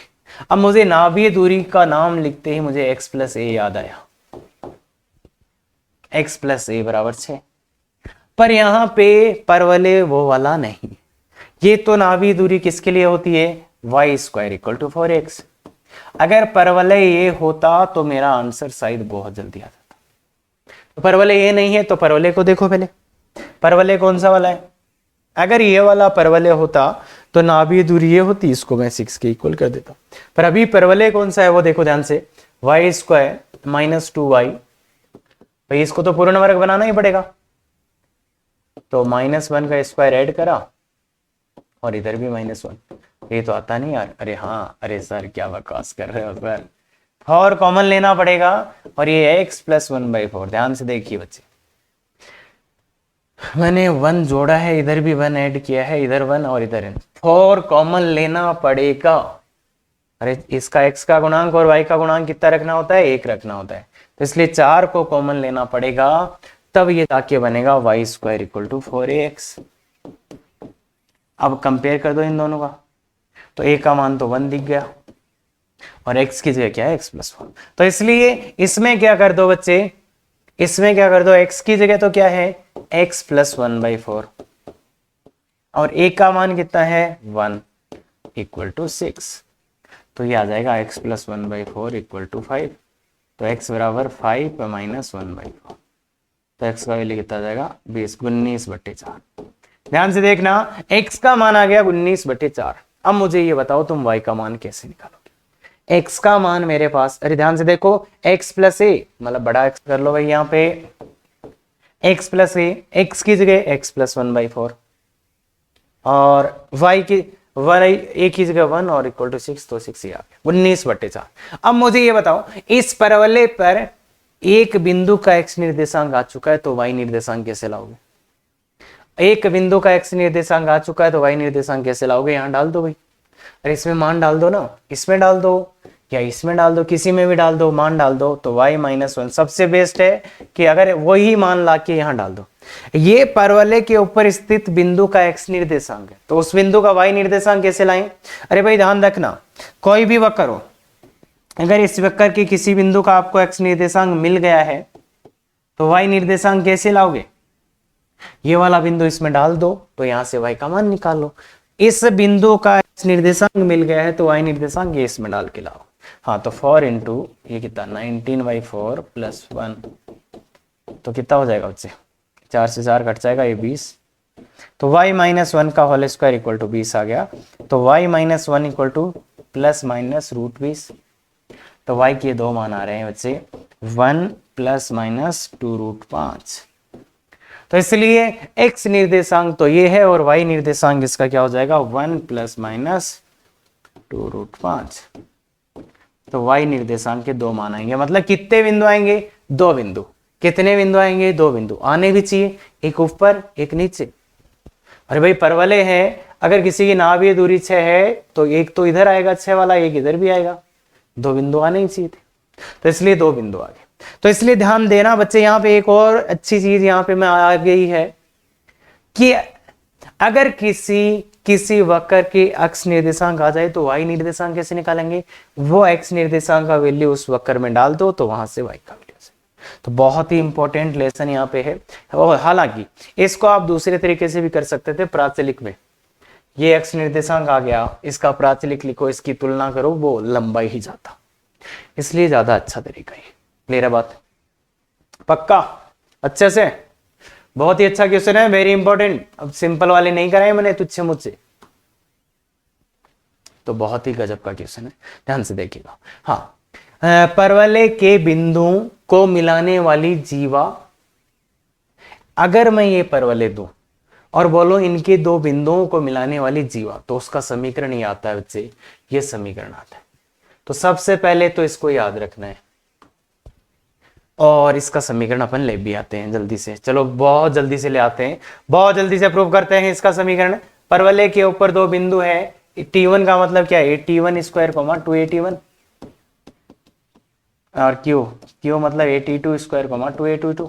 अब मुझे नाभि दूरी का नाम लिखते ही मुझे x प्लस ए याद आया। x प्लस ए बराबर 6। पर यहां पे परवलय वो वाला नहीं, ये तो नाभि दूरी किसके लिए होती है? y square equal to 4x। अगर परवलय ये होता तो मेरा आंसर शायद बहुत जल्दी आ जाता। तो परवलय ये नहीं है तो परवलय को देखो पहले, परवलय कौन सा वाला है। अगर ये वाला परवलय होता तो नाभीय दूरी ये होती, इसको मैं 6 के इक्वल कर देता। पर अभी परवलय कौन सा है वो देखो ध्यान से, वाई स्क्वायर माइनस 2y। भाई इसको तो पूर्ण वर्ग बनाना ही पड़ेगा, तो -1 का स्क्वायर ऐड करा और इधर भी -1। ये तो आता नहीं यार, अरे हाँ, अरे सर क्या बकवास कर रहे हो सर, 4 कॉमन लेना पड़ेगा और ये x + 1/4। ध्यान से देखिए बच्चे, मैंने 1 जोड़ा है, इधर भी 1 ऐड किया है, इधर 1 और इधर 4 कॉमन लेना पड़ेगा। अरे इसका x का गुणांक और y का गुणांक कितना रखना होता है, 1 रखना होता है, तो इसलिए 4 को कॉमन लेना पड़ेगा, तब ये ताकि बनेगा y² = 4ax। अब कंपेयर कर दो इन दोनों का, तो a का मान तो 1 दिख गया और x की जगह क्या है, x + 1। तो इसलिए इसमें क्या कर दो बच्चे, इसमें क्या कर दो, x की जगह तो क्या है, x + 1/4 और a का मान कितना है, 1 = 6। तो ये आ जाएगा x + 1/4 = 5। तो x बराबर 5 - 1/4, तो x का वैल्यू कितना आ जाएगा, 19/4। ध्यान से देखना, x का मान आ गया 19/4। अब मुझे ये बताओ तुम y का मान कैसे निकालोगे। x का मान मेरे पास, अरे ध्यान से देखो, x + a मतलब बड़ा x कर लो भाई, यहाँ पे x + a, x की जगह x + 1/4 और y की a की जगह 1 और = 6, तो 6 ही आ गया, 19/4। अब मुझे ये बताओ, इस परवलय पर एक बिंदु का x निर्देशांक आ चुका है, तो y निर्देशांक कैसे लाओगे। एक बिंदु का x निर्देशांक आ चुका है तो y निर्देशांक कैसे लाओगे, यहां डाल दो भाई। अरे इसमें मान डाल दो ना, इसमें डाल दो या इसमें डाल दो, किसी में भी डाल दो, मान डाल दो, तो y - 1 सबसे बेस्ट है कि अगर वही मान ला के यहां डाल दो। ये परवलय के ऊपर स्थित बिंदु का x निर्देशांक है, तो उस बिंदु का y निर्देशांक कैसे लाएं। अरे भाई ध्यान रखना, कोई भी वक्र हो, अगर इस वक्र के किसी बिंदु का आपको x निर्देशांक मिल गया है तो y निर्देशांक कैसे लाओगे, ये वाला बिंदु इसमें डाल दो, तो यहां से y का मान निकाल लो। इस बिंदु का x निर्देशांक मिल गया है तो y निर्देशांक ये इसमें डाल के लाओ। हाँ, तो 4 × ये कितना, 19/4 + 1, तो कितना हो जाएगा बच्चे, 4 से 4 कट जाएगा, ये 20। तो y - 1 का होल स्क्वायर = 20 आ गया। तो y - 1 ± √20। तो y के दो मान आ रहे हैं बच्चे, 1 ± 2√5। तो इसलिए x निर्देशांक तो ये है और y निर्देशांक इसका क्या हो जाएगा, 1 ± 2√5। तो y निर्देशांक के दो मान आएंगे, मतलब कितने बिंदु आएंगे, 2 बिंदु। कितने बिंदु आएंगे, 2 बिंदु आने भी चाहिए, एक ऊपर एक नीचे। अरे भाई परवलय है, अगर किसी की नाभीय दूरी 6 है तो एक तो इधर आएगा 6 वाला, एक इधर भी आएगा, 2 बिंदु आने ही चाहिए थे, तो इसलिए 2 बिंदु आ गए। तो इसलिए ध्यान देना बच्चे, यहाँ पे एक और अच्छी चीज यहाँ पे मैं आ गई है कि अगर किसी वक्र के x निर्देशांक आ जाए तो y निर्देशांक कैसे निकालेंगे, वो x निर्देशांक का वैल्यू उस वक्र में डाल दो, तो वहां से y का वैल्यू। तो बहुत ही इंपॉर्टेंट लेसन यहाँ पे है। और हालांकि इसको आप दूसरे तरीके से भी कर सकते थे, प्राचलिक में ये x निर्देशांक आ गया, इसका प्राचलिक लिखो, इसकी तुलना करो, वो लंबा ही जाता, इसलिए ज्यादा अच्छा तरीका है। क्लियर है बात, पक्का, अच्छे से, बहुत ही अच्छा क्वेश्चन है, वेरी इंपॉर्टेंट। अब सिंपल वाले नहीं कराए मैंने तुझसे मुझसे, तो बहुत ही गजब का क्वेश्चन है, ध्यान से देखिएगा। हाँ, परवलय के बिंदुओं को मिलाने वाली जीवा, अगर मैं ये परवलय दूं और बोलो इनके 2 बिंदुओं को मिलाने वाली जीवा, तो उसका समीकरण ये आता है बच्चे, ये समीकरण आता है। तो सबसे पहले तो इसको याद रखना है और इसका समीकरण अपन ले भी आते हैं जल्दी से, चलो बहुत जल्दी से ले आते हैं, बहुत जल्दी से प्रूव करते हैं इसका समीकरण। परवलय के ऊपर 2 बिंदु है, T1 का मतलब क्या है, T1² 281 और Q मतलब 82² 282।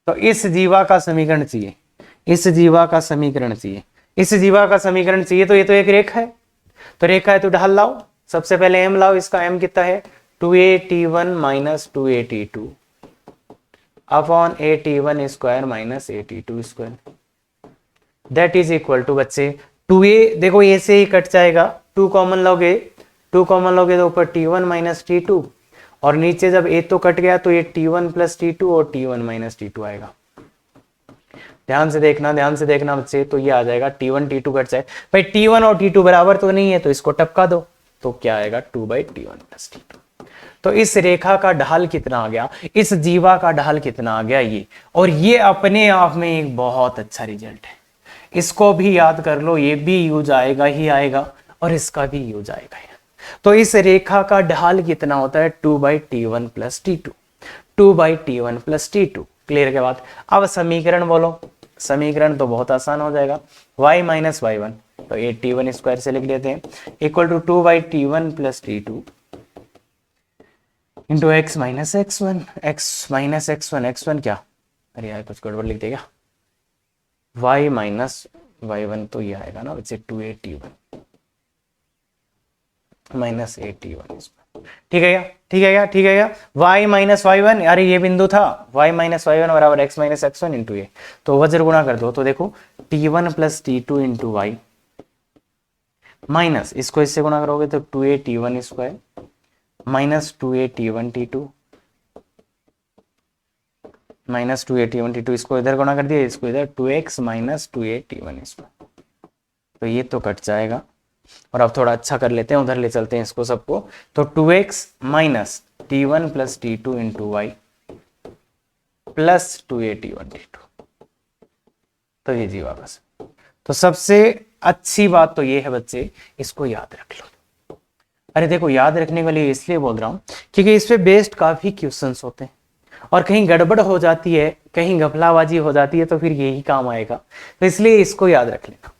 तो इस जीवा का समीकरण चाहिए, इस जीवा का समीकरण चाहिए, इस जीवा का समीकरण चाहिए। तो ये तो एक रेखा है, तो रेखा है तो ढाल लाओ, सबसे पहले m लाओ, इसका m कितना है, 281 - 282 upon 81² - 82², that is equal to बच्चे 2a देखो ए से ही कट जाएगा, 2 कॉमन लोगे, 2 कॉमन लोगे तो ऊपर t1 माइनस t2, और नीचे जब a तो कट गया तो ये t1 प्लस t2 और t1 माइनस t2 आएगा। ध्यान से देखना बच्चे, तो ये आ जाएगा t1 t2 कट जाए भाई, t1 और t2 बराबर तो नहीं है तो इसको टपका दो, तो क्या आएगा 2/t1 प्लस t2। तो इस रेखा का ढाल कितना आ गया, इस जीवा का ढाल कितना आ गया ये, और ये अपने आप में एक बहुत अच्छा रिजल्ट है। इसको भी याद कर लो, ये भी यूज आएगा ही आएगा और इसका भी यूज आएगा। तो इस रेखा का ढाल कितना होता है 2/t1 plus t2, 2/t1 plus t2। Clear के बाद अब समीकरण बोलो, समीकरण तो बहुत आसान हो जाएगा, y माइनस y1 तो ये t1 स्क्वायर से लिख लेते हैं equal to 2/t1 plus t2 into x minus x1, x minus x1 क्या, अरे यार कुछ गड़बड़ लिख देगा, y माइनस y1 तो ये आएगा ना बच्चे 2a माइनस 8t1। ठीक है क्या, y माइनस y1, अरे ये बिंदु था, y माइनस y1 बराबर x माइनस x1 इंटू ए, तो वज्र गुणा कर दो, तो देखो t1 plus t2 into Y minus इसको इससे गुणा करोगे तो 2a t1 square minus 2a t1 minus 2a t1 इसको इधर गुणा कर दिया, इसको इधर 2x minus 2a t1 square, तो ये तो कट जाएगा। और अब थोड़ा अच्छा कर लेते हैं, उधर ले चलते हैं इसको सबको, तो 2x minus t1 plus t2 into y plus 2a t1 तो ये जीवा बस। तो सबसे अच्छी बात तो ये है बच्चे, इसको याद रख लो। अरे देखो याद रखने के लिए इसलिए बोल रहा हूं क्योंकि इस पे बेस्ड काफी क्वेश्चंस होते हैं, और कहीं गड़बड़ हो जाती है, कहीं घपलाबाजी हो जाती है तो फिर यही काम आएगा, तो इसलिए इसको याद रख लेना।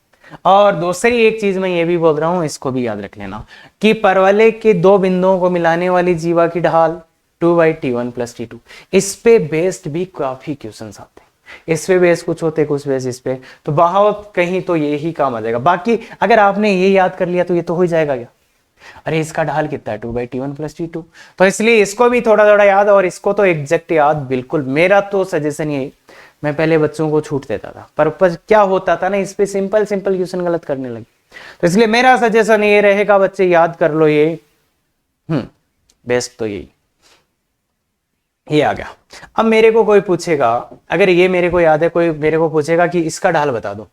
और दूसरी एक चीज मैं ये भी बोल रहा हूं, इसको भी याद रख लेना कि परवलय के दो बिंदुओं को मिलाने वाली जीवा की ढाल 2/t1 प्लस t2, इस पे बेस्ड भी काफी क्वेश्चंस आते हैं, इस पे बेस कुछ होते कुछ बेस इस पे, तो बहुत कहीं तो ये ही काम आ जाएगा। बाकी अगर आपने ये याद कर लिया तो ये तो हो ही जाएगा क्या, अरे इसका ढाल कितना है 2/t1 प्लस t2, तो इसलिए इसको भी थोड़ा थोड़ा याद, और इसको तो एग्जैक्ट याद बिल्कुल। मेरा तो सजेशन ये, मैं पहले बच्चों को छूट देता था, पर क्या होता था ना, इस पे सिंपल क्वेश्चन गलत करने लगे, तो इसलिए मेरा सजेशन ये रहेगा बच्चे याद कर लो ये, बेस्ट तो यही। ये आ गया। अब मेरे को कोई पूछेगा, अगर ये मेरे को याद है, कोई मेरे को पूछेगा कि इसका ढाल बता दो,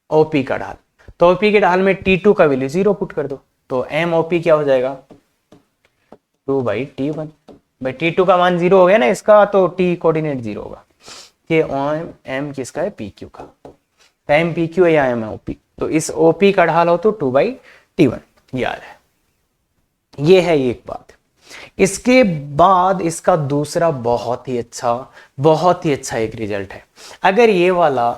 ओपी का ढाल, तो ओपी के ढाल में t2 का वैल्यू 0 पुट कर दो, तो एम ओपी क्या हो जाएगा 2/t1, भाई t2 का मान 0 हो गया ना इसका, तो t कोऑर्डिनेट 0 होगा, ये एम किसका है pq का, तो एम pq है या एम ओपी, तो इस ओपी का ढाल हो तो 2/t1, याद है, ये है एक बात। इसके बाद इसका दूसरा बहुत ही अच्छा एक रिजल्ट है, अगर ये वाला,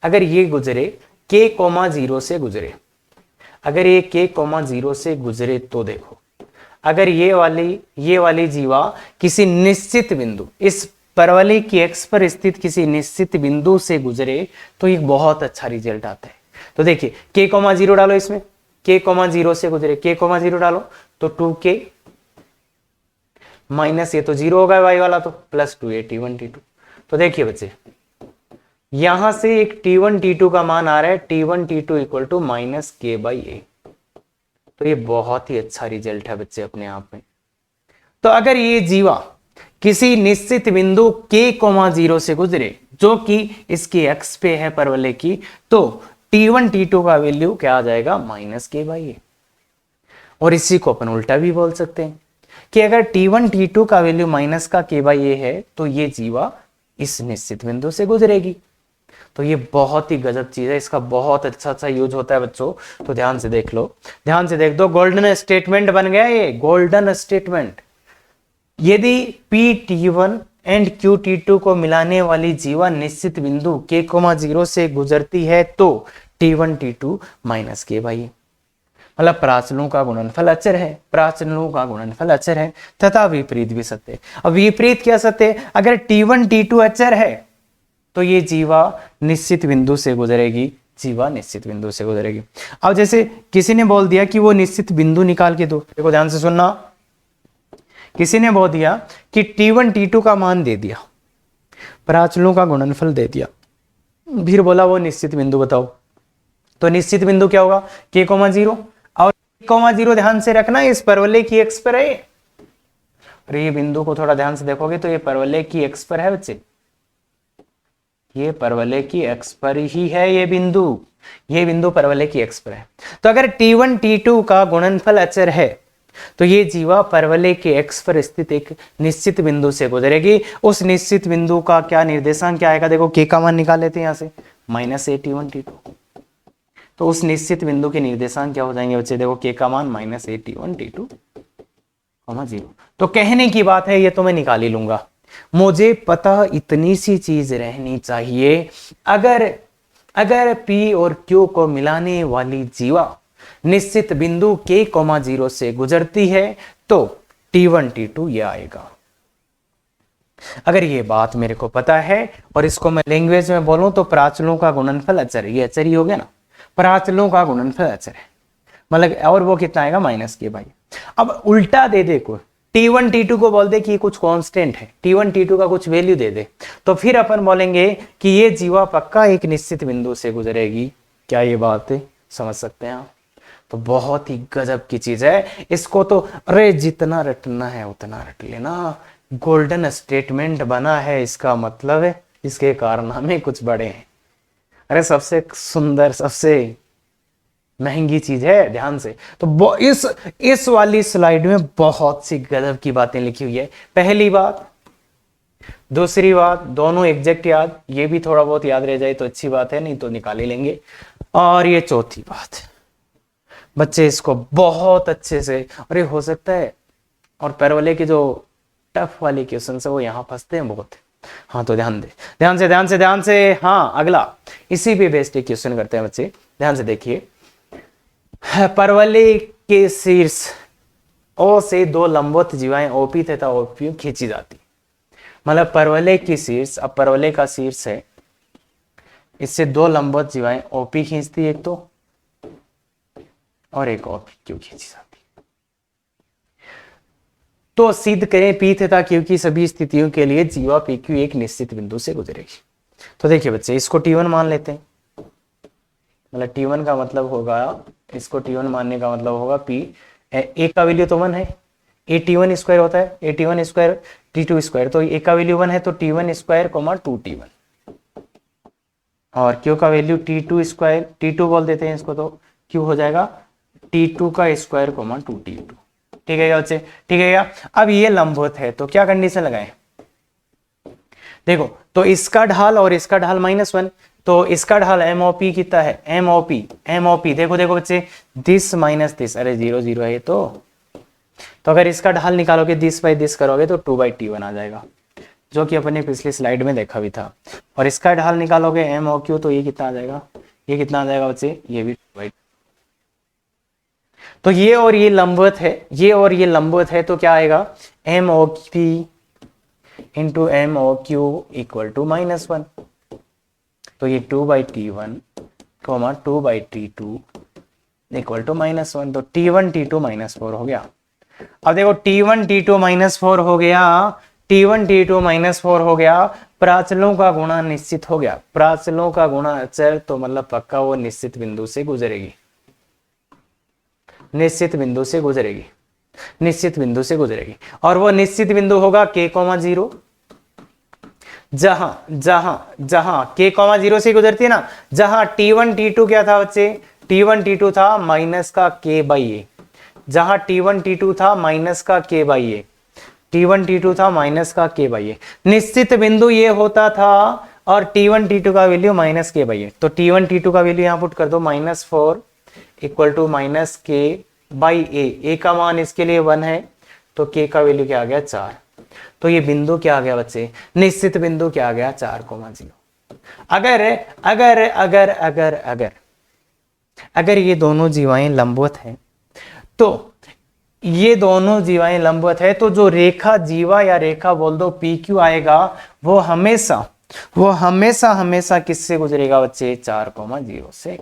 अगर ये गुजरे k,0 से गुजरे, अगर ये k,0 से गुजरे, तो देखो अगर ये वाली जीवा किसी निश्चित बिंदु, इस परवलय की एक्स पर स्थित किसी निश्चित बिंदु से गुजरे, तो एक बहुत अच्छा रिजल्ट आता है। तो देखिए k,0 डालो, इसमें k,0 से गुजरे, k,0 डालो तो 2k माइनस ये तो 0 होगा वाई वाला, तो प्लस 2a t1 तो देखिए बच्चे यहां से एक t1 t2 का मान आ रहा है, t1 t2 equal to minus k/a, तो ये बहुत ही अच्छा रिजल्ट है बच्चे अपने आप में। तो अगर ये जीवा किसी निश्चित बिंदु k,0 से गुजरे, जो कि इसकी एक्स पे है परवलय की, तो t1 t2 का वैल्यू क्या आ जाएगा माइनस k/a। और इसी को अपन उल्टा भी बोल सकते हैं कि अगर t1 t2 का वैल्यू माइनस का k/a है, तो ये जीवा इस निश्चित बिंदु से गुजरेगी। तो ये बहुत ही गजब चीज है, इसका बहुत अच्छा यूज होता है बच्चों, तो ध्यान से देख लो, ध्यान से देख दो, गोल्डन स्टेटमेंट बन गया ये, गोल्डन स्टेटमेंट। यदि p,t1 एंड q,t2 को मिलाने वाली जीवा निश्चित बिंदु k,0 से गुजरती है, तो t1 t2 माइनस k/a, मतलब प्राचलों का गुणनफल अचर है, प्राचलों का गुणनफल अचर है, तथा विपरीत भी सत्य है। अब विपरीत क्या सत्य है, अगर t1 t2 अचर है तो ये जीवा निश्चित बिंदु से गुजरेगी, जीवा निश्चित बिंदु से गुजरेगी। अब जैसे किसी ने बोल दिया कि वो निश्चित बिंदु निकाल के दो, देखो ध्यान से सुनना, किसी ने बोल दिया कि t1 t2 का मान दे दिया, प्राचलों का गुणनफल दे दिया, फिर बोला वो निश्चित बिंदु बताओ, तो निश्चित बिंदु क्या होगा k, 0 और k, 0 ध्यान से रखना इस परवलय की x पर है। और ये बिंदु को थोड़ा ध्यान से देखोगे तो ये परवलय की x पर है बच्चे, ये परवलय की x पर ही है ये बिंदु परवलय की x पर है। तो अगर T1 T2 का गुणनफल अचर है तो ये जीवा परवलय के x पर स्थित एक निश्चित बिंदु से गुजरेगी। उस निश्चित बिंदु का क्या निर्देशांक क्या आएगा, देखो k का मान निकाल लेते हैं यहां से -a T1 T2। तो उस निश्चित बिंदु के निर्देशांक क्या हो जाएंगे बच्चे, देखो k का मान -a T1 T2, 0। तो कहने की बात है ये तो मैं निकाल ही लूंगा, मुझे पता इतनी सी चीज रहनी चाहिए, अगर P और Q को मिलाने वाली जीवा निश्चित बिंदु k, 0 से गुजरती है तो T1 T2 ये आएगा। अगर ये बात मेरे को पता है और इसको मैं लैंग्वेज में बोलूं तो प्राचलों का गुणनफल अचर, ये अचर ही हो गया ना, प्राचलों का गुणनफल अचर है, मतलब और वो कितना आएगा -k भाई। अब उल्टा दे दे को T1 T2 को बोल दे कि कुछ कांस्टेंट है, T1 T2 का कुछ वैल्यू दे दे, तो फिर अपन बोलेंगे कि ये जीवा पक्का एक निश्चित बिंदु से गुजरेगी। क्या ये बात है, समझ सकते हैं आप? तो बहुत ही गजब की चीज है, इसको तो अरे जितना रटना है उतना रट लेना, गोल्डन स्टेटमेंट बना है, इसका मतलब है इसके कारनामे कुछ बड़े हैं। अरे सबसे सुंदर सबसे महंगी चीज है, ध्यान से। तो इस वाली स्लाइड में बहुत सी गजब की बातें लिखी हुई है। पहली बात, दूसरी बात, दोनों एग्जैक्ट याद, ये भी थोड़ा बहुत याद रह जाए तो अच्छी बात है, नहीं तो निकाल ही लेंगे। और ये चौथी बात, बच्चे इसको बहुत अच्छे से, अरे हो सकता है और परवलय के जो टफ वाले क्वेश्चन है वो यहाँ फंसते हैं बहुत। हाँ तो ध्यान दे, ध्यान से। हाँ अगला इसी पे बेस्ड एक क्वेश्चन करते हैं बच्चे, ध्यान से देखिए। परवलय के शीर्ष O से दो लंबवत जीवाएं OP तथा OQ खींची जाती, मतलब परवलय की शीर्ष, अब परवलय का शीर्ष है, इससे दो लंबवत जीवाएं OP खींचती एक तो, और एक OQ खींची जाती। तो सिद्ध करें P तथा Q की सभी स्थितियों के लिए जीवा PQ एक निश्चित बिंदु से गुजरेगी। तो देखिए बच्चे, इसको T1 मान लेते हैं, मतलब T1 का मतलब होगा, इसको T1 मानने का मतलब होगा P, A का वैल्यू तो 1 है, A T1 स्क्वायर होता है, A T1 square T2 square, तो A का वैल्यू 1 है तो T1 स्क्वायर 2T1, और Q का वैल्यू T2 स्क्वायर, T2 बोल देते हैं इसको, तो Q हो जाएगा T2 का स्क्वायर 2T2। ठीक है क्या बच्चे, ठीक है क्या? अब ये लंबवत है तो क्या कंडीशन लगाएं, देखो तो इसका ढाल और इसका ढाल -1, तो इसका ढाल MOP कितना है, MOP देखो बच्चे, दिस माइनस दिस, अरे 0 0 है ये तो अगर इसका ढाल निकालोगे दिस बाई दिस करोगे तो 2/T1 आ जाएगा, जो कि अपने पिछली स्लाइड में देखा भी था। और इसका ढाल निकालोगे MOQ तो ये कितना आ जाएगा, ये कितना आ जाएगा बच्चे, ये भी 2/। तो ये और ये लंबवत है, ये और ये लंबवत है, तो क्या आएगा, MOP into MOQ equal to -1, तो ये 2/T1 2/T2 इक्वल टू -1, तो T1 T2 -4 हो गया। अब देखो T1 T2 -4 हो गया, T1 T2 -4 हो गया, प्राचलों का गुणा निश्चित हो गया, प्राचलों का गुणा अचर, तो मतलब पक्का वो निश्चित बिंदु से गुजरेगी, निश्चित बिंदु से गुजरेगी, निश्चित बिंदु से गुजरेगी। और वो निश्चित बिंदु होगा k, 0, जहां k, 0 से गुजरती है ना, जहां T1 T2 क्या था बच्चे, T1 T2 था -k/a, जहां T1 T2 था -k/a, T1 T2 था -k/a, निश्चित बिंदु ये होता था, और T1 T2 का वैल्यू -k/a, तो T1 T2 का वैल्यू यहां पुट कर दो, -4 इक्वल टू -k/a, a का मान इसके लिए 1 है, तो k का वैल्यू क्या आ गया, 4, तो ये बिंदु क्या आ गया बच्चे, निश्चित बिंदु क्या आ गया, 4, 0। अगर ये दोनों जीवाएं लंबवत हैं, तो ये दोनों जीवाएं लंबवत है, तो जो रेखा जीवा या रेखा बोल दो PQ आएगा, वो हमेशा किससे गुजरेगा बच्चे, 4, 0 से,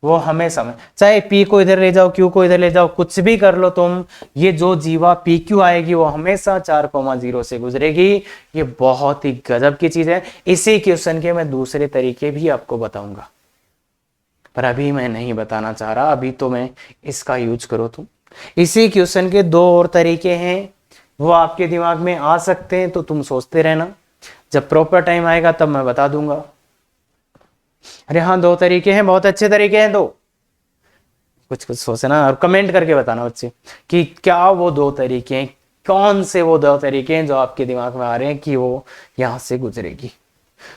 वो हमेशा में, चाहे P को इधर ले जाओ, Q को इधर ले जाओ, कुछ भी कर लो तुम, ये जो जीवा PQ आएगी वो हमेशा 4, 0 से गुजरेगी। ये बहुत ही गजब की चीज है। इसी क्वेश्चन के मैं दूसरे तरीके भी आपको बताऊंगा। पर अभी मैं नहीं बताना चाह रहा, अभी तो मैं इसका यूज करो तुम। इसी क्वेश्चन के दो और तरीके हैं, वो आपके दिमाग में आ सकते हैं, तो तुम सोचते रहना, जब प्रॉपर टाइम आएगा तब मैं बता दूंगा। अरे हाँ, दो तरीके हैं, बहुत अच्छे तरीके हैं दो। कुछ कुछ सोचना और कमेंट करके बताना बच्चे कि क्या वो दो तरीके हैं, कौन से वो दो तरीके हैं जो आपके दिमाग में आ रहे हैं कि वो यहाँ से गुजरेगी।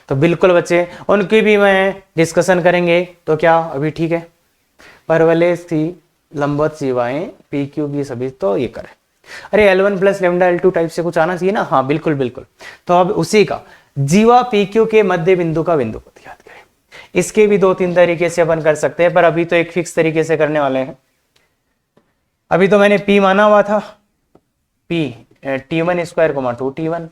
तो बिल्कुल बच्चे उनकी भी मैं डिस्कशन करेंगे। तो क्या अभी ठीक है, परवलेश थी लंबवत जीवाएं पी क्यू की सभी, तो ये करें। अरे L1 plus lambda L2 type से कुछ आना चाहिए ना। हाँ बिल्कुल बिल्कुल। तो अब उसी का जीवा पी क्यू के मध्य बिंदु का बिंदु पद याद करें। इसके भी दो तीन तरीके से अपन कर सकते हैं, पर अभी तो एक फिक्स तरीके से करने वाले हैं। अभी तो मैंने P माना हुआ था, P T1 square coma 2T1,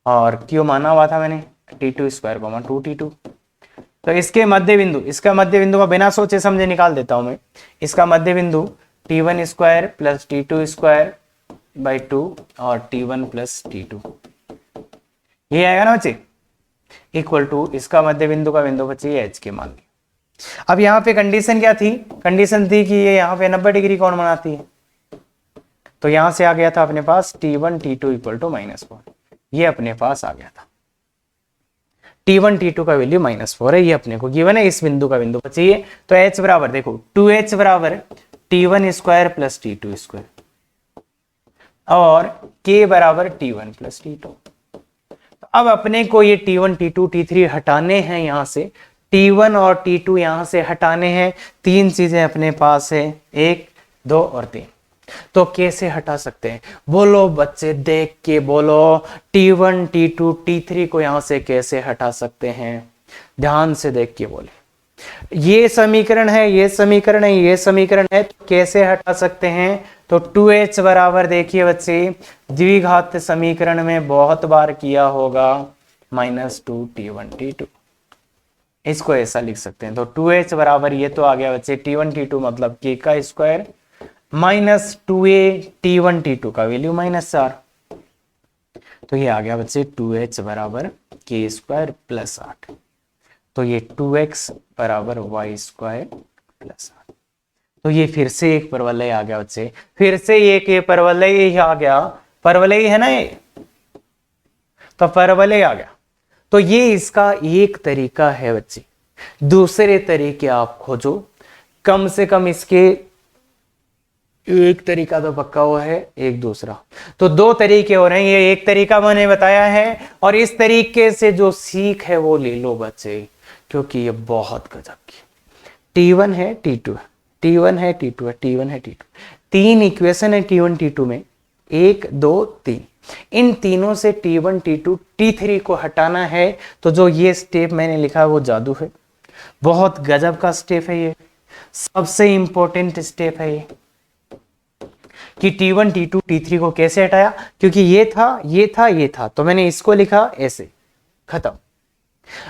और Q माना हुआ था मैंने T2 स्क्वायर कोमा 2T2। तो इसके मध्य बिंदु, इसका मध्य बिंदु का बिना सोचे समझे निकाल देता हूं मैं। इसका मध्य बिंदु T1 square plus T2 square by 2 और T1 प्लस T2, ये आएगा ना बच्चे, इक्वल टू इसका मध्य बिंदु का बिंदु बच्चे ये H के मान लिया। अब यहाँ पे कंडीशन क्या थी, कंडीशन थी कि ये यहाँ पे 90 डिग्री कौन बनाती है, तो यहां से आ गया था अपने पास T1 T2 इक्वल टू -4, ये अपने पास आ गया था। T1 T2 का वैल्यू -4 है, ये अपने को गिवन है, इस बिंदु का बिंदु चाहिए। तो H बराबर देखो 2H बराबर T1 square plus T2 square और K बराबर T1 प्लस T2। तो अब अपने को ये T1 T2 T3 हटाने हैं, यहां से T1 और T2 यहां से हटाने हैं। तीन चीजें अपने पास है, 1 2 और 3। तो कैसे हटा सकते हैं, बोलो बच्चे, देख के बोलो। T1 T2 T3 को यहां से कैसे हटा सकते हैं, ध्यान से देख के बोले। ये समीकरण है, ये समीकरण है, ये समीकरण है, तो कैसे हटा सकते हैं। तो 2H बराबर देखिए बच्चे, द्विघात समीकरण में बहुत बार किया होगा -2 T1 T2, इसको ऐसा लिख सकते हैं। तो 2H बराबर ये तो आ गया बच्चे T1 T2 मतलब K का स्क्वायर -2A T1 T2 का वैल्यू -4, तो ये आ गया बच्चे 2H बराबर K स्क्वायर प्लस 8। तो ये 2X बराबर Y स्क्वायर प्लस 8। तो ये फिर से एक परवलय आ गया बच्चे, फिर से एक ये परवलय ही आ गया, परवलय है ना ये, तो परवलय आ गया। तो ये इसका एक तरीका है बच्चे। दूसरे तरीके आप खोजो, कम से कम इसके एक तरीका तो पक्का हुआ है, एक दूसरा, तो दो तरीके हो रहे हैं। ये एक तरीका मैंने बताया है, और इस तरीके से जो सीख है वो ले लो बच्चे, क्योंकि ये बहुत गजब की। T1 है T2 है, T1 है T2 है, T1 है T2, तीन इक्वेशन है T1 T2 में, 1 2 3। इन तीनों से T1 T2 T3 को हटाना है। तो जो ये स्टेप मैंने लिखा है वो जादू है, बहुत गजब का स्टेप है, ये सबसे इंपॉर्टेंट स्टेप है ये, कि T1 T2 T3 को कैसे हटाया। क्योंकि ये था ये था ये था, तो मैंने इसको लिखा ऐसे, खत्म।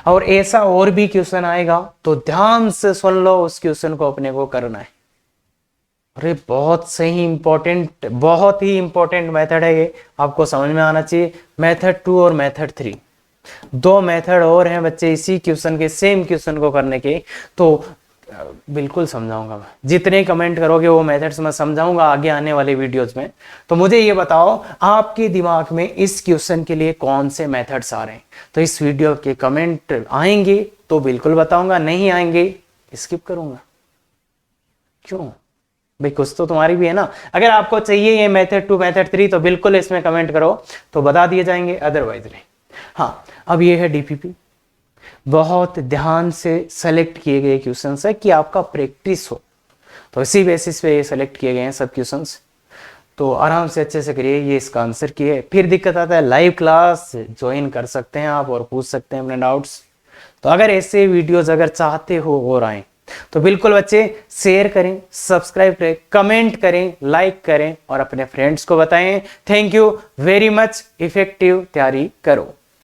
और ऐसा और भी क्वेश्चन आएगा तो ध्यान से सुन लो, उस क्वेश्चन को अपने को करना है। अरे बहुत सही इंपॉर्टेंट, बहुत ही इंपॉर्टेंट मेथड है ये, आपको समझ में आना चाहिए। मेथड 2 और मेथड 3, दो मेथड और हैं बच्चे इसी क्वेश्चन के, सेम क्वेश्चन को करने के। तो बिल्कुल समझाऊंगा मैं, जितने कमेंट करोगे वो मेथड्स मैं समझाऊंगा आगे आने वाले वीडियोस में। तो मुझे ये बताओ आपके दिमाग में इस क्वेश्चन के लिए कौन से मेथड्स आ रहे हैं। तो इस वीडियो के कमेंट आएंगे तो बिल्कुल बताऊंगा, नहीं आएंगे स्किप करूंगा। क्यों भाई, कुछ तो तुम्हारी भी है ना। अगर आपको चाहिए ये मेथड 2 मेथड 3 तो बिल्कुल इसमें कमेंट करो, तो बता दिए जाएंगे, अदरवाइज नहीं। हाँ, अब ये है डीपीपी, बहुत ध्यान से सेलेक्ट किए गए क्वेश्चंस है कि आपका प्रैक्टिस हो, तो इसी बेसिस पे ये सेलेक्ट किए गए हैं सब क्वेश्चंस। तो आराम से अच्छे से करिए, ये इसका आंसर किए। फिर दिक्कत आता है, लाइव क्लास ज्वाइन कर सकते हैं आप और पूछ सकते हैं अपने डाउट्स। तो अगर ऐसे वीडियोस अगर चाहते हो और आए तो बिल्कुल बच्चे शेयर करें, सब्सक्राइब करें, कमेंट करें, लाइक करें और अपने फ्रेंड्स को बताएं। Thank you very much. Effective तैयारी करो।